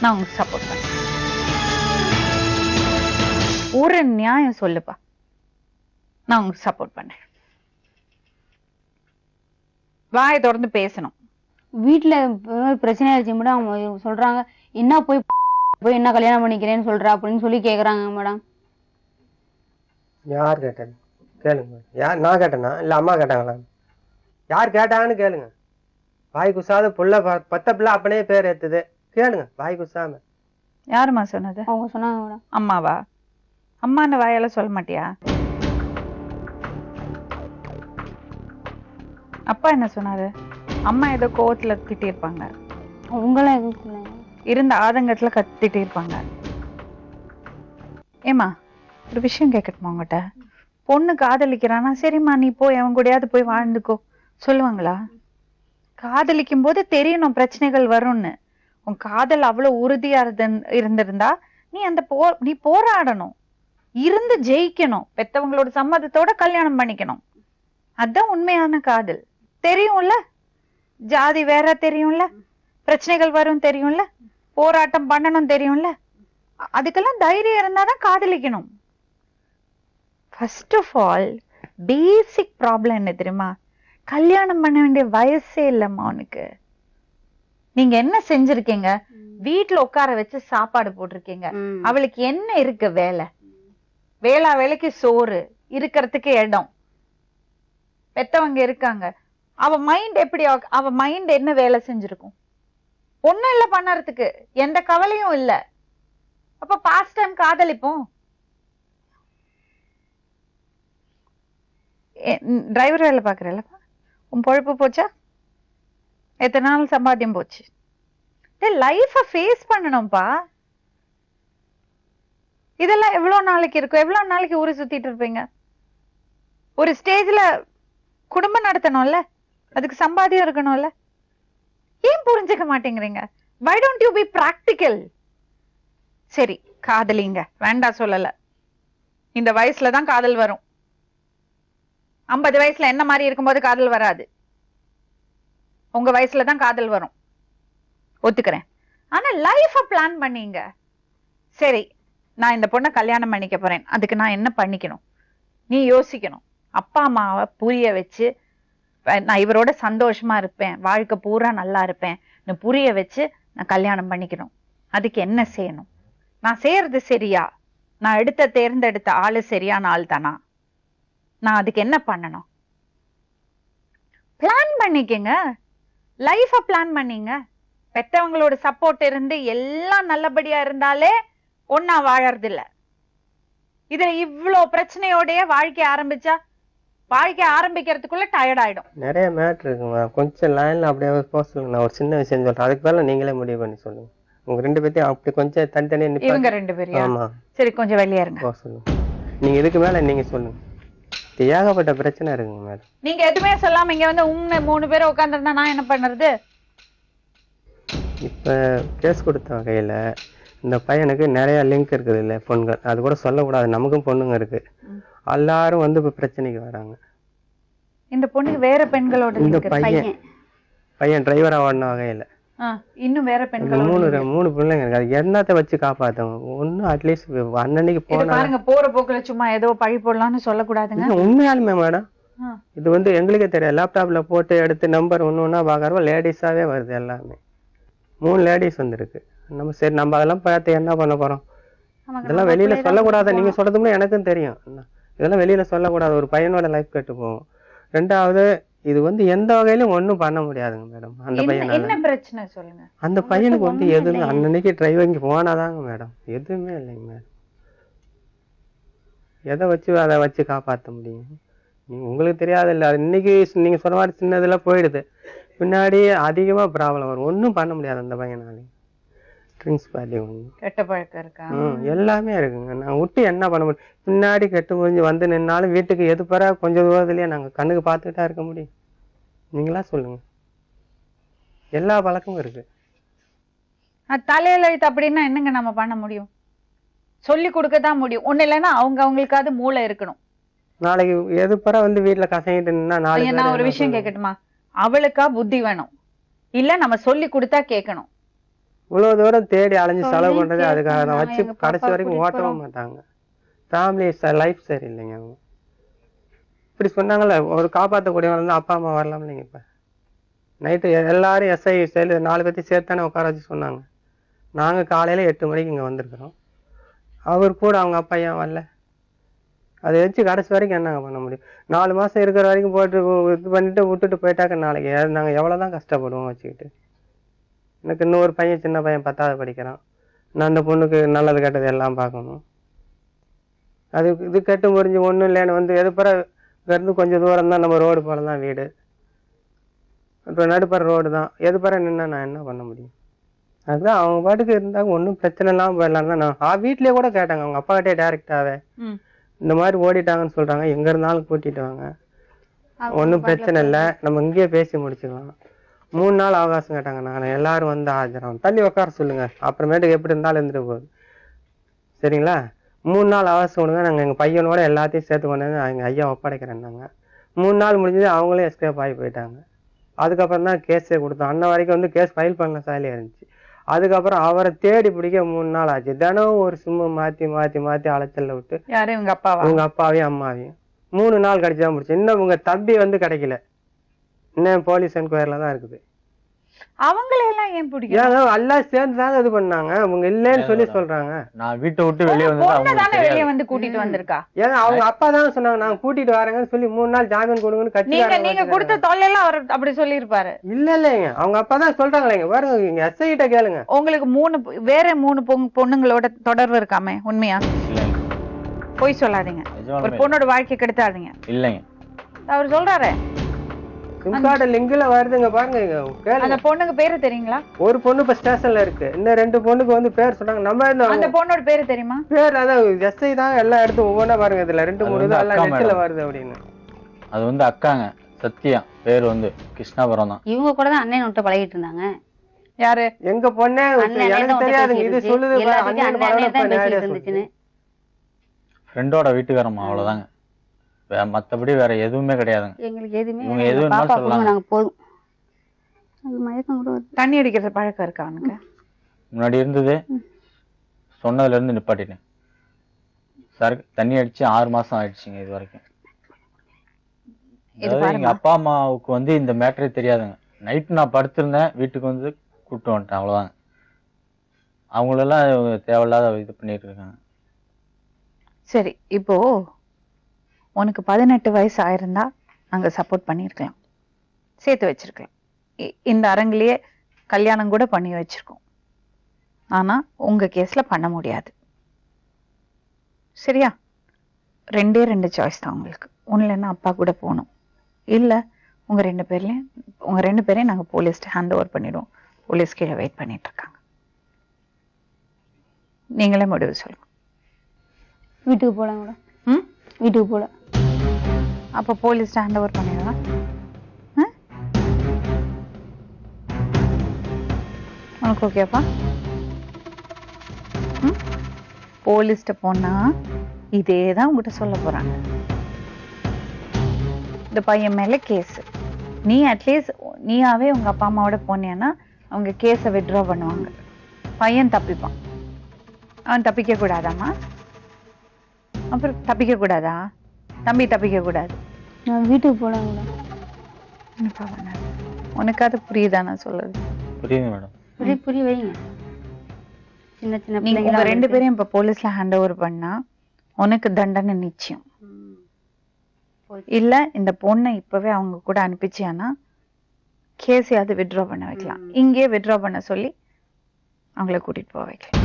Speaker 3: நான் உனக்கு சப்போர்ட் பண்றேன். ஒரு நியாயம் சொல்லுப்பா, நான் உங்களுக்கு சப்போர்ட் பண்றேன். வாயை தொடர்ந்து பேசணும்.
Speaker 4: வீட்டுல பிரச்சனை ஆயிடுச்சு மேடம். அவங்க சொல்றாங்க, என்ன போய் என்ன கல்யாணம் பண்ணிக்கிறேன்னு சொல்றா அப்படின்னு சொல்லி கேக்குறாங்க மேடம்.
Speaker 2: யார் கேட்டது கேளுங்க. யார், நான் கேட்டேனா இல்ல அம்மா கேட்டாங்களா? யார் கேட்டாங்கன்னு கேளுங்க. வாய் குசாத புள்ள பத்த பிள்ளை அப்பனே பேர் ஏத்துது, கேளுங்க வாய் குசாம.
Speaker 3: யாருமா சொன்னது?
Speaker 4: அவங்க சொன்னாங்க மேடம்.
Speaker 3: அம்மாவா? அம்மான்னு வாயால சொல்ல மாட்டியா? அப்பா என்ன சொன்னாரு? அம்மா ஏதோ கோவத்துல திட்டிருப்பாங்க,
Speaker 4: உங்களாம் எதுவும் சொன்னாங்க,
Speaker 3: இருந்த ஆதங்கத்துல கத்திட்டு இருப்பாங்க. ஏமா ஒரு விஷயம் கேட்கட்டுமா உங்ககிட்ட? பொண்ணு காதலிக்கிறானா, சரிம்மா நீ போய் அவன் கூடயாவது போய் வாழ்ந்துக்கோ சொல்லுவாங்களா? காதலிக்கும் போது தெரியணும் பிரச்சனைகள் வரும்னு. உன் காதல் அவ்வளவு உறுதியா இருந்திருந்தா நீ போராடணும், இருந்து ஜெயிக்கணும், பெத்தவங்களோட சம்மதத்தோட கல்யாணம் பண்ணிக்கணும். அதுதான் உண்மையான காதல். தெரியும்ல, ஜாதி வேற தெரியும்ல, பிரச்சனைகள் வரும் தெரியும்ல, போராட்டம் பண்ணணும் தெரியும்ல. அதுக்கெல்லாம் தைரியம் இருந்தாதான் காதலிக்கணும். First of all basic problem என்ன தெரியுமா? கல்யாணம் பண்ண வேண்டிய வயசே இல்லம்மா உனக்கு. நீங்க என்ன செஞ்சிருக்கீங்க? வீட்டுல உட்கார வச்சு சாப்பாடு போட்டிருக்கீங்க. அவளுக்கு என்ன இருக்கு வேலை? வேலைக்கு சோறு, இருக்கிறதுக்கு இடம், பெத்தவங்க இருக்காங்க. அவ மைண்ட் எப்படி? அவ மைண்ட் என்ன வேலை செஞ்சிருக்கும்? ஒண்ணும் இல்ல பண்ணறதுக்கு, எந்த கவலையும் இல்ல. அப்ப பாஸ்ட் டைம் காதலிப்போம். டிரைவர் வேலை பாக்குறல்லப்பா, உன் பொழப்பு போச்சா? எத்தனை நாள் சம்பாத்தியம் போச்சு? லைஃப ஃபேஸ் பண்ணணும்பா. இதெல்லாம் எவ்வளவு நாளைக்கு இருக்கும்? எவ்வளவு நாளைக்கு ஊரை சுத்திட்டு இருப்பீங்க? ஒரு ஸ்டேஜ்ல குடும்பம் நடத்தணும்ல, அதுக்கு சம்பாத்தியம் இருக்கணும்ல. ஏன் புரிஞ்சுக்க மாட்டேங்கிறீங்க? why don't you be practical? சரி, காதலிங்க, வேண்டாம் சொல்லல. இந்த வயசுல தான் காதல் வரும். 50 வயசுல என்ன மாதிரி இருக்கும்போது காதல் வராது. உங்க வயசுல தான் காதல் வரும், ஒத்துக்கிறேன். ஆனா லைஃப பிளான் பண்ணீங்க. சரி, நான் இந்த பொண்ணை கல்யாணம் பண்ணிக்க போறேன், அதுக்கு நான் என்ன பண்ணிக்கணும்? நீ யோசிக்கணும். அப்பா அம்மாவை புரிய வச்சு, நான் இவரோட சந்தோஷமா இருப்பேன், வாழ்க்கை பூரா நல்லா இருப்பேன் புரிய வச்சு நான் கல்யாணம் பண்ணிக்கணும். அதுக்கு என்ன செய்யணும்? நான் செய்யறது சரியா? நான் தேர்ந்தெடுத்த ஆளு சரியான ஆள் தானா? நான் அதுக்கு என்ன பண்ணணும்? பிளான் பண்ணிக்கங்க. லைஃப பிளான் பண்ணீங்க. பெத்தவங்களோட சப்போர்ட் இருந்து எல்லாம் நல்லபடியா இருந்தாலே ஒன்னா வாழறது இல்ல. இதுல இவ்ளோ பிரச்சனையோடய வாழ்க்கை ஆரம்பிச்சா வாழ்க்கை ஆரம்பிக்கிறதுக்குள்ள டயர்ட் ஆயிடும்.
Speaker 2: நிறைய மேட்ரு இருக்குமா, கொஞ்சம் லைன்ல அப்படியே போக சொல்லுங்க. நான் ஒரு சின்ன விஷயம் சொல்றேன், அதுக்கு மேல நீங்களே முடிவு பண்ணி சொல்லுங்க. உங்க 2 பேத்தையும் அப்படி கொஞ்சம் தனித்தனியா
Speaker 3: இவங்க 2 பேரும்.
Speaker 2: ஆமா,
Speaker 3: சரி, கொஞ்சம் வெளியே இருங்க.
Speaker 2: போக சொல்லுங்க. நீங்க இதுக்கு மேல நீங்க சொல்லுங்க. ஏகப்பட்ட பிரச்சனை இருக்குங்க மேடம்.
Speaker 3: நீங்க எதுவுமே சொல்லாம இங்க வந்து உங்க 3 பேரும் உட்கார்ந்துருந்தா நான் என்ன பண்றது?
Speaker 2: இப்ப கேஸ் கொடுத்த வகையில இந்த பையனுக்கு நிறைய லிங்க் இருக்குது இல்ல, பொண்கள். அது கூட சொல்லக்கூடாது, நமக்கும் பொண்ணுங்க இருக்கு. எல்லாரும் வந்து இப்ப பிரச்சனைக்கு வராங்க.
Speaker 3: இந்த பொண்ணுக்கு வேற பெண்களோட
Speaker 2: இந்த பையன் டிரைவரா ஓடின வகையில
Speaker 3: இன்னும் வேற பெண்களோட
Speaker 2: 3 பிள்ளைங்க இருக்கு. அது என்னத்தை வச்சு காப்பாத்தவங்க? ஒன்னும் அட்லீஸ்ட் அன்னன்னைக்கு
Speaker 3: பாருங்க, போற போக்குல சும்மா ஏதோ பழி போடலாம்னு சொல்லக்கூடாதுங்க.
Speaker 2: உண்மையாலுமே மேடம், இது வந்து எங்களுக்கே தெரியாது. லேப்டாப்ல போட்டு எடுத்து நம்பர் ஒண்ணு பாக்குறப்ப லேடிஸாவே வருது எல்லாமே. 3 லேடிஸ் வந்துருக்கு. நம்ம சரி, நம்ம அதெல்லாம் பார்த்து என்ன பண்ண போறோம்? இதெல்லாம் வெளியில சொல்லக்கூடாது. நீங்க சொல்றதுமே எனக்கும் தெரியும். இதெல்லாம் வெளியில சொல்லக்கூடாது, ஒரு பையனோட லைஃப் கெட்டு போகும். 2வது, இது வந்து எந்த வகையிலும் ஒண்ணும் பண்ண முடியாதுங்க மேடம். அந்த பையன்
Speaker 3: என்ன பிரச்சனை சொல்லுங்க?
Speaker 2: அந்த பையனுக்கு வந்து எதுவுமே அன்னைக்கு டிரைவிங் போனாதாங்க மேடம், எதுவுமே இல்லைங்க மேடம். எதை வச்சு அதை வச்சு காப்பாற்ற முடியும்? உங்களுக்கு தெரியாது இல்ல, இன்னைக்கு நீங்க சொன்ன மாதிரி சின்னதுல போயிடுது, பின்னாடி அதிகமா ப்ராப்ளம் வரும். ஒன்றும் பண்ண முடியாது அந்த பையனாலே. ட்ரிங்க்ஸ் பார்ட்டி
Speaker 3: கெட்ட பழக்கம் இருக்கா?
Speaker 2: எல்லாமே இருக்குங்க. நான் விட்டு என்ன பண்ண முடியும்? பின்னாடி கெட்டு முடிஞ்சு வந்து நின்னாலும் வீட்டுக்கு எதுப்பற கொஞ்சம் தூரத்துலயே நாங்க கண்ணுக்கு பார்த்துக்கிட்டா இருக்க முடியும்? நீங்களா சொல்லுங்க. எல்லா பழக்கமும் இருக்கு.
Speaker 3: தலையில எழுத்து அப்படின்னா என்னங்க நம்ம பண்ண முடியும்? சொல்லி கொடுக்கதான் முடியும். ஒண்ணு இல்லைன்னா அவங்களுக்காவது மூளை இருக்கணும்.
Speaker 2: நாளைக்கு எதுப்பற வந்து வீட்டுல கசங்கிட்டு நின்னா நாளைக்கு
Speaker 3: நான் ஒரு விஷயம் கேட்கட்டுமா? அவளுக்கா புத்தி வேணும், இல்ல நம்ம சொல்லி கொடுத்தா கேட்கணும்.
Speaker 2: இவ்வளவு தூரம் தேடி அலைஞ்சு செலவு பண்றது அதுக்காக தான் வச்சு கடைசி வரைக்கும் ஓட்டவும் மாட்டாங்க. ஃபேமிலி லைஃப் சரியில்லைங்க. அவங்க இப்படி சொன்னாங்கல்ல, ஒரு காப்பாற்றக்கூடியவங்க அப்பா அம்மா வரலாம் இல்லைங்க. இப்ப நைட்டு எல்லாரும் எஸ்ஐ செயல் 4 பேர்த்தையும் சேர்த்தானே உட்கார வச்சு சொன்னாங்க. நாங்க காலையில 8 மணிக்கு இங்க வந்திருக்கிறோம். அவர் கூட அவங்க அப்பா ஏன் வரல? அதை வச்சு கடைசி வரைக்கும் என்னங்க பண்ண முடியும்? 4 மாசம் இருக்கிற வரைக்கும் போட்டு இது பண்ணிட்டு விட்டுட்டு போயிட்டாக்க நாளைக்கு நாங்க எவ்வளவுதான் கஷ்டப்படுவோம் வச்சுக்கிட்டு. எனக்கு இன்னொரு பையன், சின்ன பையன் 10வது படிக்கிறான். நான் அந்த பொண்ணுக்கு நல்லது கெட்டது எல்லாம் பார்க்கணும். அது இது கெட்டு முறிஞ்சு ஒன்றும் இல்லைன்னு வந்து எதுப்பற இருந்து கொஞ்சம் தூரம் தான், நம்ம ரோடு போல தான் வீடு. இப்போ நடுப்பற ரோடு தான், எதுப்பற நின்னா நான் என்ன பண்ண முடியும்? அதுதான் அவங்க பாட்டுக்கு இருந்தாங்க, ஒன்றும் பிரச்சனை இல்லாமல் போயிடலாம் தான். நான் வீட்லயே கூட கேட்டாங்க அவங்க அப்பா கிட்டே டைரக்டாவே, இந்த மாதிரி ஓடிட்டாங்கன்னு சொல்றாங்க, எங்க இருந்தாலும் கூட்டிட்டு வாங்க, ஒன்றும் பிரச்சனை இல்லை, நம்ம இங்கேயே பேசி முடிச்சுக்கலாம். 3 நாள் அவகாசம் கேட்டாங்க. நான் எல்லாரும் வந்து ஆஜராகும், தள்ளி உட்கார சொல்லுங்க, அப்புறமேட்டுக்கு எப்படி இருந்தாலும் இருந்துட்டு போகுது, சரிங்களா? 3 நாள் அவகாசம் கொடுங்க, நாங்கள் எங்கள் பையனோட எல்லாத்தையும் சேர்த்து கொண்டு வந்து எங்கள் ஐயா ஒப்படைக்கிறேன்னாங்க. 3 நாள் முடிஞ்சது, அவங்களே எஸ்கேப் ஆகி போயிட்டாங்க. அதுக்கப்புறம் தான் கேஸே கொடுத்தோம். அன்ன வரைக்கும் வந்து கேஸ் ஃபைல் பண்ண சாலியாக இருந்துச்சு. அதுக்கப்புறம் அவரை தேடி பிடிக்க 3 நாள் ஆச்சு. தினம் ஒரு சிம்மு மாற்றி மாற்றி மாற்றி அலைச்சல்ல விட்டு,
Speaker 3: உங்க
Speaker 2: அப்பாவையும் அம்மாவையும் 3 நாள் கழிச்சுதான் முடிச்சு. இன்னும் உங்க தம்பி வந்து கிடைக்கல, இன்னும் போலீஸ் என்கொயரில தான் இருக்குது.
Speaker 3: அவங்களெல்லாம் ஏன் பிடிக்கும்?
Speaker 2: ஏங்க எல்லாம் சேர்ந்துதாங்க இது பண்ணாங்க, அவங்க இல்லைன்னு சொல்லி சொல்றாங்க.
Speaker 5: நான் வீட்டை விட்டு வெளியே வந்து
Speaker 3: பொண்ணு தானே வெளியே வந்து கூட்டிட்டு வந்திருக்கா.
Speaker 2: ஏங்க அவங்க அப்பா தானே சொன்னாங்க நான் கூட்டிட்டு வரேங்கன்னு சொல்லி 3 நாள் ஜாமீன் கொடுங்கன்னு
Speaker 3: நீங்க கொடுத்த தொல்லையெல்லாம் அவர் அப்படி சொல்லியிருப்பாரு.
Speaker 2: இல்ல இல்லைங்க, அவங்க அப்பா தான் சொல்றாங்களேங்க. பாருங்க இங்க எஸ்ஐ கிட்ட கேளுங்க.
Speaker 3: உங்களுக்கு வேற 3 பொண்ணுங்களோட தொடர்பு இருக்காமே, உண்மையா?
Speaker 5: இல்லைங்க,
Speaker 3: போய் சொல்லாதீங்க, ஒரு பொண்ணோட வாழ்க்கை கெடுத்தாதீங்க.
Speaker 5: இல்லைங்க,
Speaker 3: அவர் சொல்றாரு.
Speaker 2: சிம் கார்டு லிங்க்ல வருதுங்க பாருங்க, கேளுங்க.
Speaker 3: அந்த பொண்ணுக்கு பேரு தெரியுங்களா?
Speaker 2: ஒரு பொண்ணு இப்ப ஸ்டேஷன்ல இருக்கு, இன்னும் 2 பொண்ணுக்கு வந்து பேர் சொன்னாங்க. நம்ம
Speaker 3: அந்த பொண்ணோட பேரு தெரியுமா?
Speaker 2: பேர் அதான் எஸ்ஐ தான் எல்லாம் எடுத்து ஒவ்வொன்னா பாருங்க, இதுல 2 3 தான் எல்லாம் நெட்ல வருது அப்படின்னு.
Speaker 5: அது வந்து அக்காங்க, சத்யா பேர் வந்து கிருஷ்ணாபுரம் தான்.
Speaker 4: இவங்க கூட தான் அண்ணன் விட்டு பழகிட்டு இருந்தாங்க.
Speaker 3: யாரு?
Speaker 2: எங்க பொண்ணே எனக்கு தெரியாதுங்க, இது சொல்லுது
Speaker 4: இருந்துச்சுன்னு.
Speaker 5: ஃப்ரெண்டோட வீட்டுக்காரம்மா, அவ்வளவுதாங்க. மத்தபடி வேற எதுவுமே கிடையாதுங்க.
Speaker 4: எங்களுக்கு எதுவுமே
Speaker 5: இவங்க எதுவும் சொல்லலாம்.
Speaker 4: நாங்க போதும். அது மயக்கம் கூட வருது.
Speaker 3: தண்ணி அடிக்கிற பழக்கம் இருக்கா அவனுக்கு?
Speaker 5: முன்னாடி இருந்தது, சொன்னதுல இருந்து நிப்பாட்டிட்டேன். சார் தண்ணி அடிச்சு 6 மாசம் ஆயிடுச்சுங்க இது வரைக்கும். எங்க அப்பா அம்மாவுக்கு வந்து இந்த மேட்டரே தெரியாதுங்க. நைட்டு நான் படுத்திருந்தேன், வீட்டுக்கு வந்து கூப்பிட்டு வந்துட்டேன், அவ்வளவுதாங்க. அவங்களெல்லாம் தேவையில்லாத இது பண்ணிட்டு இருக்காங்க.
Speaker 3: சரி, இப்போ உனக்கு 18 வயசு ஆயிருந்தா நாங்க சப்போர்ட் பண்ணிருக்கலாம், சேர்த்து வச்சிருக்கலாம், இந்த அரங்கிலேயே கல்யாணம் கூட பண்ணி வச்சிருக்கோம். ஆனா உங்க கேஸ்ல பண்ண முடியாது. சரியா? 2 சாய்ஸ் தான் உங்களுக்கு. ஒண்ணுலன்னா அப்பா கூட போகணும், இல்ல உங்க 2 பேரையும் நாங்க போலீஸ்ட ஹேண்ட் ஓவர் பண்ணிடுவோம். போலீஸ் கீழே வெயிட் பண்ணிட்டு இருக்காங்க. நீங்களே முடிவு சொல்லுங்க.
Speaker 4: வீட்டுக்கு போலாம் கூட. வீட்டுக்கு போல.
Speaker 3: அப்ப போலீஸ் ஹேண்ட் ஓவர் பண்ணிடலாம். உனக்கு ஓகேப்பா? போலீஸ்ட போனா இதேதான் உங்ககிட்ட சொல்ல போறாங்க. இந்த பையன் மேல கேஸ், நீ அட்லீஸ்ட் நீயாவே உங்க அப்பா அம்மாவோட போனேன்னா அவங்க கேஸை வித்ட்ரா பண்ணுவாங்க. பையன் தப்பிப்பான். அவன் தப்பிக்க கூடாதாமா? அப்புறம் தப்பிக்க கூடாதா? தம்பி தப்பிக்க கூடாது.
Speaker 4: நான் வீட்டுக்கு போலாம் கூட.
Speaker 3: உனக்கு அது புரியுதா நான் சொல்றது?
Speaker 5: புரியுது மேடம்.
Speaker 4: புரிய வைங்க. சின்ன சின்ன
Speaker 3: நீங்க உங்க 2 பேரையும் இப்ப போலீஸ்ல ஹேண்ட் ஓவர் பண்ணா உனக்கு தண்டனை நிச்சயம். இல்ல இந்த பொண்ணை இப்பவே அவங்க கூட அனுப்பிச்சியானா கேஸையாவது வித்ட்ரா பண்ண வைக்கலாம். இங்கேயே வித்ட்ரா பண்ண சொல்லி அவங்கள கூட்டிட்டு போக வைக்கலாம்.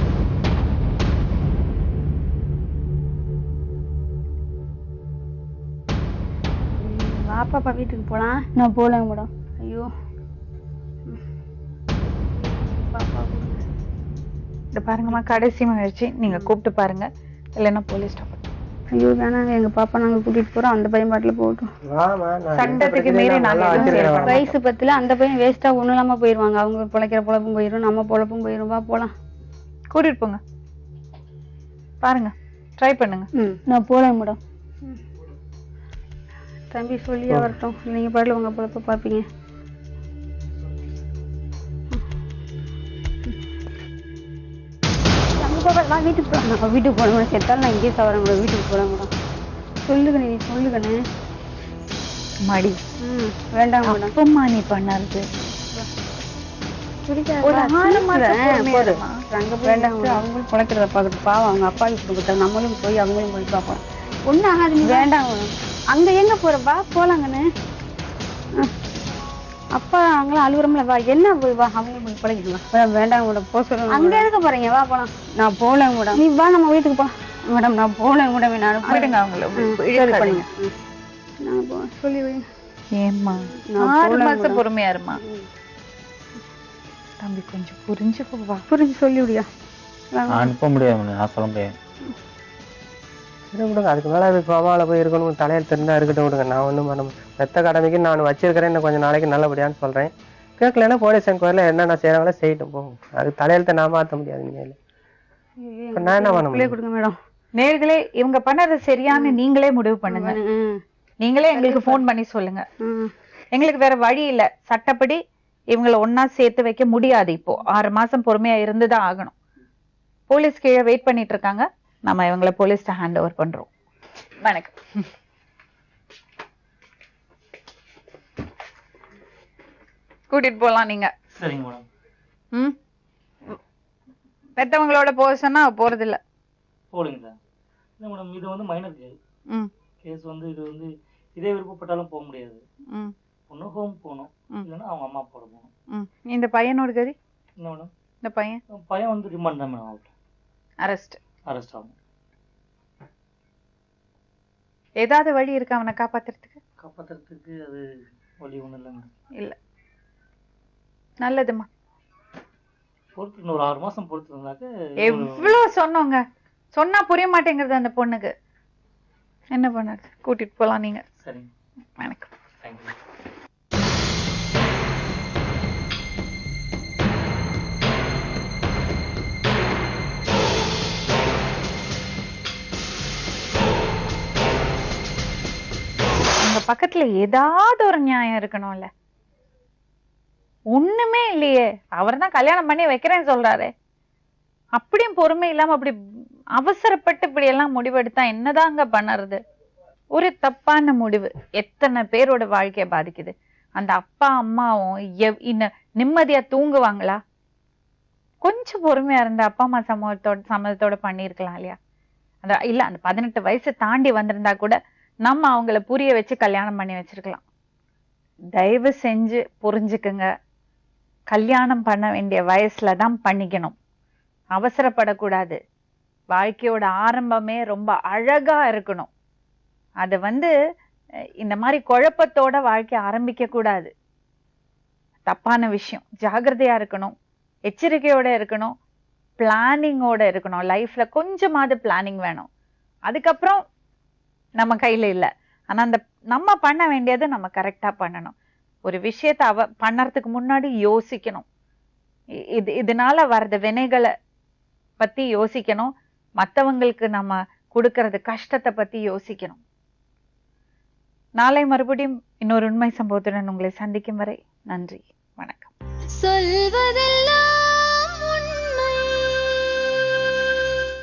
Speaker 4: பாப்பா வீட்டுக்கு போலாம். நான் போலாம் மேடம். ஐயோ
Speaker 3: இந்த பாருங்கம்மா, கடைசி முயற்சி, நீங்க கூப்பிட்டு பாருங்க, இல்லைன்னா போலீஸ் ஸ்டாப்.
Speaker 4: ஐயோ வேணாங்க, எங்க பாப்பா நாங்க கூட்டிட்டு போறோம், அந்த பையன் பாட்டுல போகட்டும்.
Speaker 3: சட்டத்துக்கு மீறி நாங்க
Speaker 4: வயசு பத்துல அந்த பையன் வேஸ்டா ஒண்ணும் இல்லாம போயிருவாங்க. அவங்க பிழைக்கிற பொழப்பும் போயிரும், நம்ம பொழப்பும் போயிரும். வா போலாம்.
Speaker 3: கூட்டிட்டு போங்க, பாருங்க, ட்ரை பண்ணுங்க.
Speaker 4: நான் போறேன் மேடம். தம்பி சொல்லியே வரட்டும், நீங்க பாட்டுல உங்க பொழப்ப பாப்பீங்க. வீட்டுக்கு போலாம். வீட்டுக்கு போன செத்தாலும் நான் இங்கேயே தவறேன் மேடம். வீட்டுக்கு போலாம் மேடம். சொல்லுகண்ணே, நீ சொல்லுகண்ணே.
Speaker 3: மடி
Speaker 4: வேண்டாம் மேடம்.
Speaker 3: அப்பமா நீ பண்ணாது
Speaker 4: அவங்களும் பிழைக்கிறத பாக்கட்டும். பாவம் அவங்க அப்பா கொடுத்தாங்க, நம்மளும் போய் அவங்களும் போய் பார்ப்போம். ஒன்னும் ஆகாது. நீ வேண்டாம் மேடம். அங்க எங்க போறப்பா? போலாங்கண்ணே. அப்பா அங்கெல்லாம் அலுவலம்ல. வா, என்ன வா, அவங்களும் பிழைக்கலாம். வேண்டாம் மேடம், போக சொல்லுங்க. அங்க எதுக்கு போறீங்க? வா போலாம். நான் போலேங்க மேடம். நீ வா, நம்ம வீட்டுக்கு போலாம். மேடம் நான் போலேங்க மேடம். நான்
Speaker 3: போயிடுங்க, அவங்கள
Speaker 4: பண்ணுங்க. நான் சொல்லி வை.
Speaker 3: ஏம்மா 6 மாசம் பொறுமையா இருமா தம்பி, கொஞ்சம் புரிஞ்சுக்கோவா.
Speaker 4: புரிஞ்சு சொல்லி விடியா.
Speaker 5: அனுப்ப முடியாது, நான் சொல்ல முடியாது.
Speaker 2: விடுங்க, அதுக்கு மேல அது கோவால போய் இருக்கணும், தலையெழுத்து இருந்தா இருக்கட்டும், விடுங்க. நான் ஒண்ணும் பண்ண பெத்த கடமைக்கு நான் வச்சிருக்கிறேன், இன்னும் கொஞ்சம் நாளைக்கு நல்லபடியான்னு சொல்றேன். கேட்கலன்னா போலீஸ் என்கொயரில என்னென்ன செய்யறாங்களோ செய்யட்டும், போகும். அது தலையெழுத்தை நான் மாற்ற முடியாது. இனிமேல் நான் என்ன பண்ண முடியும்?
Speaker 4: மேடம்,
Speaker 3: நேர்களே, இவங்க பண்ணது சரியானு நீங்களே முடிவு பண்ணுங்க. நீங்களே எங்களுக்கு போன் பண்ணி சொல்லுங்க. எங்களுக்கு வேற வழி இல்ல. சட்டப்படி இவங்களை ஒன்னா சேர்த்து வைக்க முடியாது. இப்போ 6 மாசம் பொறுமையா இருந்துதான் ஆகணும். போலீஸ் கீழே வெயிட் பண்ணிட்டு இருக்காங்க. நம்ம இவங்களை போலீஸ்ட ஹேண்ட் ஓவர் பண்றோம். வணக்கம். கூட்டிட்டு போலாம் நீங்க.
Speaker 6: சரிங்க மேடம்.
Speaker 3: ம் பெத்தவங்களோட போக சொன்னா அவ போறது இல்ல.
Speaker 6: போடுங்க சார். இல்லை மேடம், இது வந்து மைனர்
Speaker 3: ம்
Speaker 6: கேஸ் வந்து இது வந்து இதே விருப்பப்பட்டாலும் போக முடியாது.
Speaker 3: ம்
Speaker 6: ஒன்று ஹோம் போகணும், இல்லைன்னா அவங்க அம்மா அப்பாவோட போகணும்.
Speaker 3: ம் இந்த பையனோட கதி?
Speaker 6: என்ன மேடம்?
Speaker 3: இந்த பையன்
Speaker 6: பையன் வந்து ரிமாண்ட் தான் மேடம் அவுட்,
Speaker 3: அரெஸ்ட்.
Speaker 6: அரெஸ்ட் ஆகும்.
Speaker 3: ஏதாவது வழி இருக்கா அவனை காப்பாத்துறதுக்கு?
Speaker 6: காப்பாற்றுறதுக்கு அது வழி ஒன்றும் இல்லை மேடம்.
Speaker 3: இல்ல. நல்லதுமா.
Speaker 6: பொறுத்து இன்னொரு 6 மாசம் பொறுத்து இருந்தாக்க
Speaker 3: எவ்வளவு சொன்னோங்க, சொன்னா புரிய மாட்டேங்கிறது அந்த பொண்ணுக்கு. என்ன பண்ணது? கூட்டிட்டு போலாம் நீங்க.
Speaker 6: சரிங்க.
Speaker 3: வணக்கம்.
Speaker 6: தேங்க்யூ.
Speaker 3: உங்க பக்கத்துல ஏதாவது ஒரு நியாயம் இருக்கணும்ல. ஒண்ணுமே இல்லையே. அவர்தான் கல்யாணம் பண்ணி வைக்கிறேன்னு சொல்றாரு. அப்படியும் பொறுமை இல்லாம அப்படி அவசரப்பட்டு இப்படி எல்லாம் முடிவெடுத்தா என்னதாங்க பண்ணுறது? ஒரு தப்பான முடிவு எத்தனை பேரோட வாழ்க்கைய பாதிக்குது. அந்த அப்பா அம்மாவும் நிம்மதியா தூங்குவாங்களா? கொஞ்சம் பொறுமையா இருந்த அப்பா அம்மா சம்மதத்தோட பண்ணிருக்கலாம் இல்லையா? அந்த 18 வயசு தாண்டி வந்திருந்தா கூட நம்ம அவங்கள புரிய வச்சு கல்யாணம் பண்ணி வச்சிருக்கலாம். தயவு செஞ்சு புரிஞ்சுக்குங்க. கல்யாணம் பண்ண வேண்டிய வயசுல தான் பண்ணிக்கணும். அவசரப்படக்கூடாது. வாழ்க்கையோட ஆரம்பமே ரொம்ப அழகா இருக்கணும். அது இந்த மாதிரி குழப்பத்தோட வாழ்க்கை ஆரம்பிக்க கூடாது. தப்பான விஷயம். ஜாகிரதையா இருக்கணும், எச்சரிக்கையோட இருக்கணும், பிளானிங்கோட இருக்கணும். லைஃப்ல கொஞ்சமாவது பிளானிங் வேணும். அதுக்கப்புறம் நம்ம கையில இல்ல. ஆனா நம்ம பண்ண வேண்டியதை நம்ம கரெக்டா பண்ணணும். ஒரு விஷயத்த பண்ணறதுக்கு முன்னாடி யோசிக்கணும். இதனால வர்ற வினைகளை பத்தி யோசிக்கணும். மத்தவங்களுக்கு நம்ம கொடுக்கறது கஷ்டத்தை பத்தி யோசிக்கணும். நாளை மறுபடியும் இன்னொரு உண்மை சம்பவத்துடன் உங்களை சந்திக்கும் வரை நன்றி, வணக்கம்.
Speaker 7: சொல்வதெல்லாம்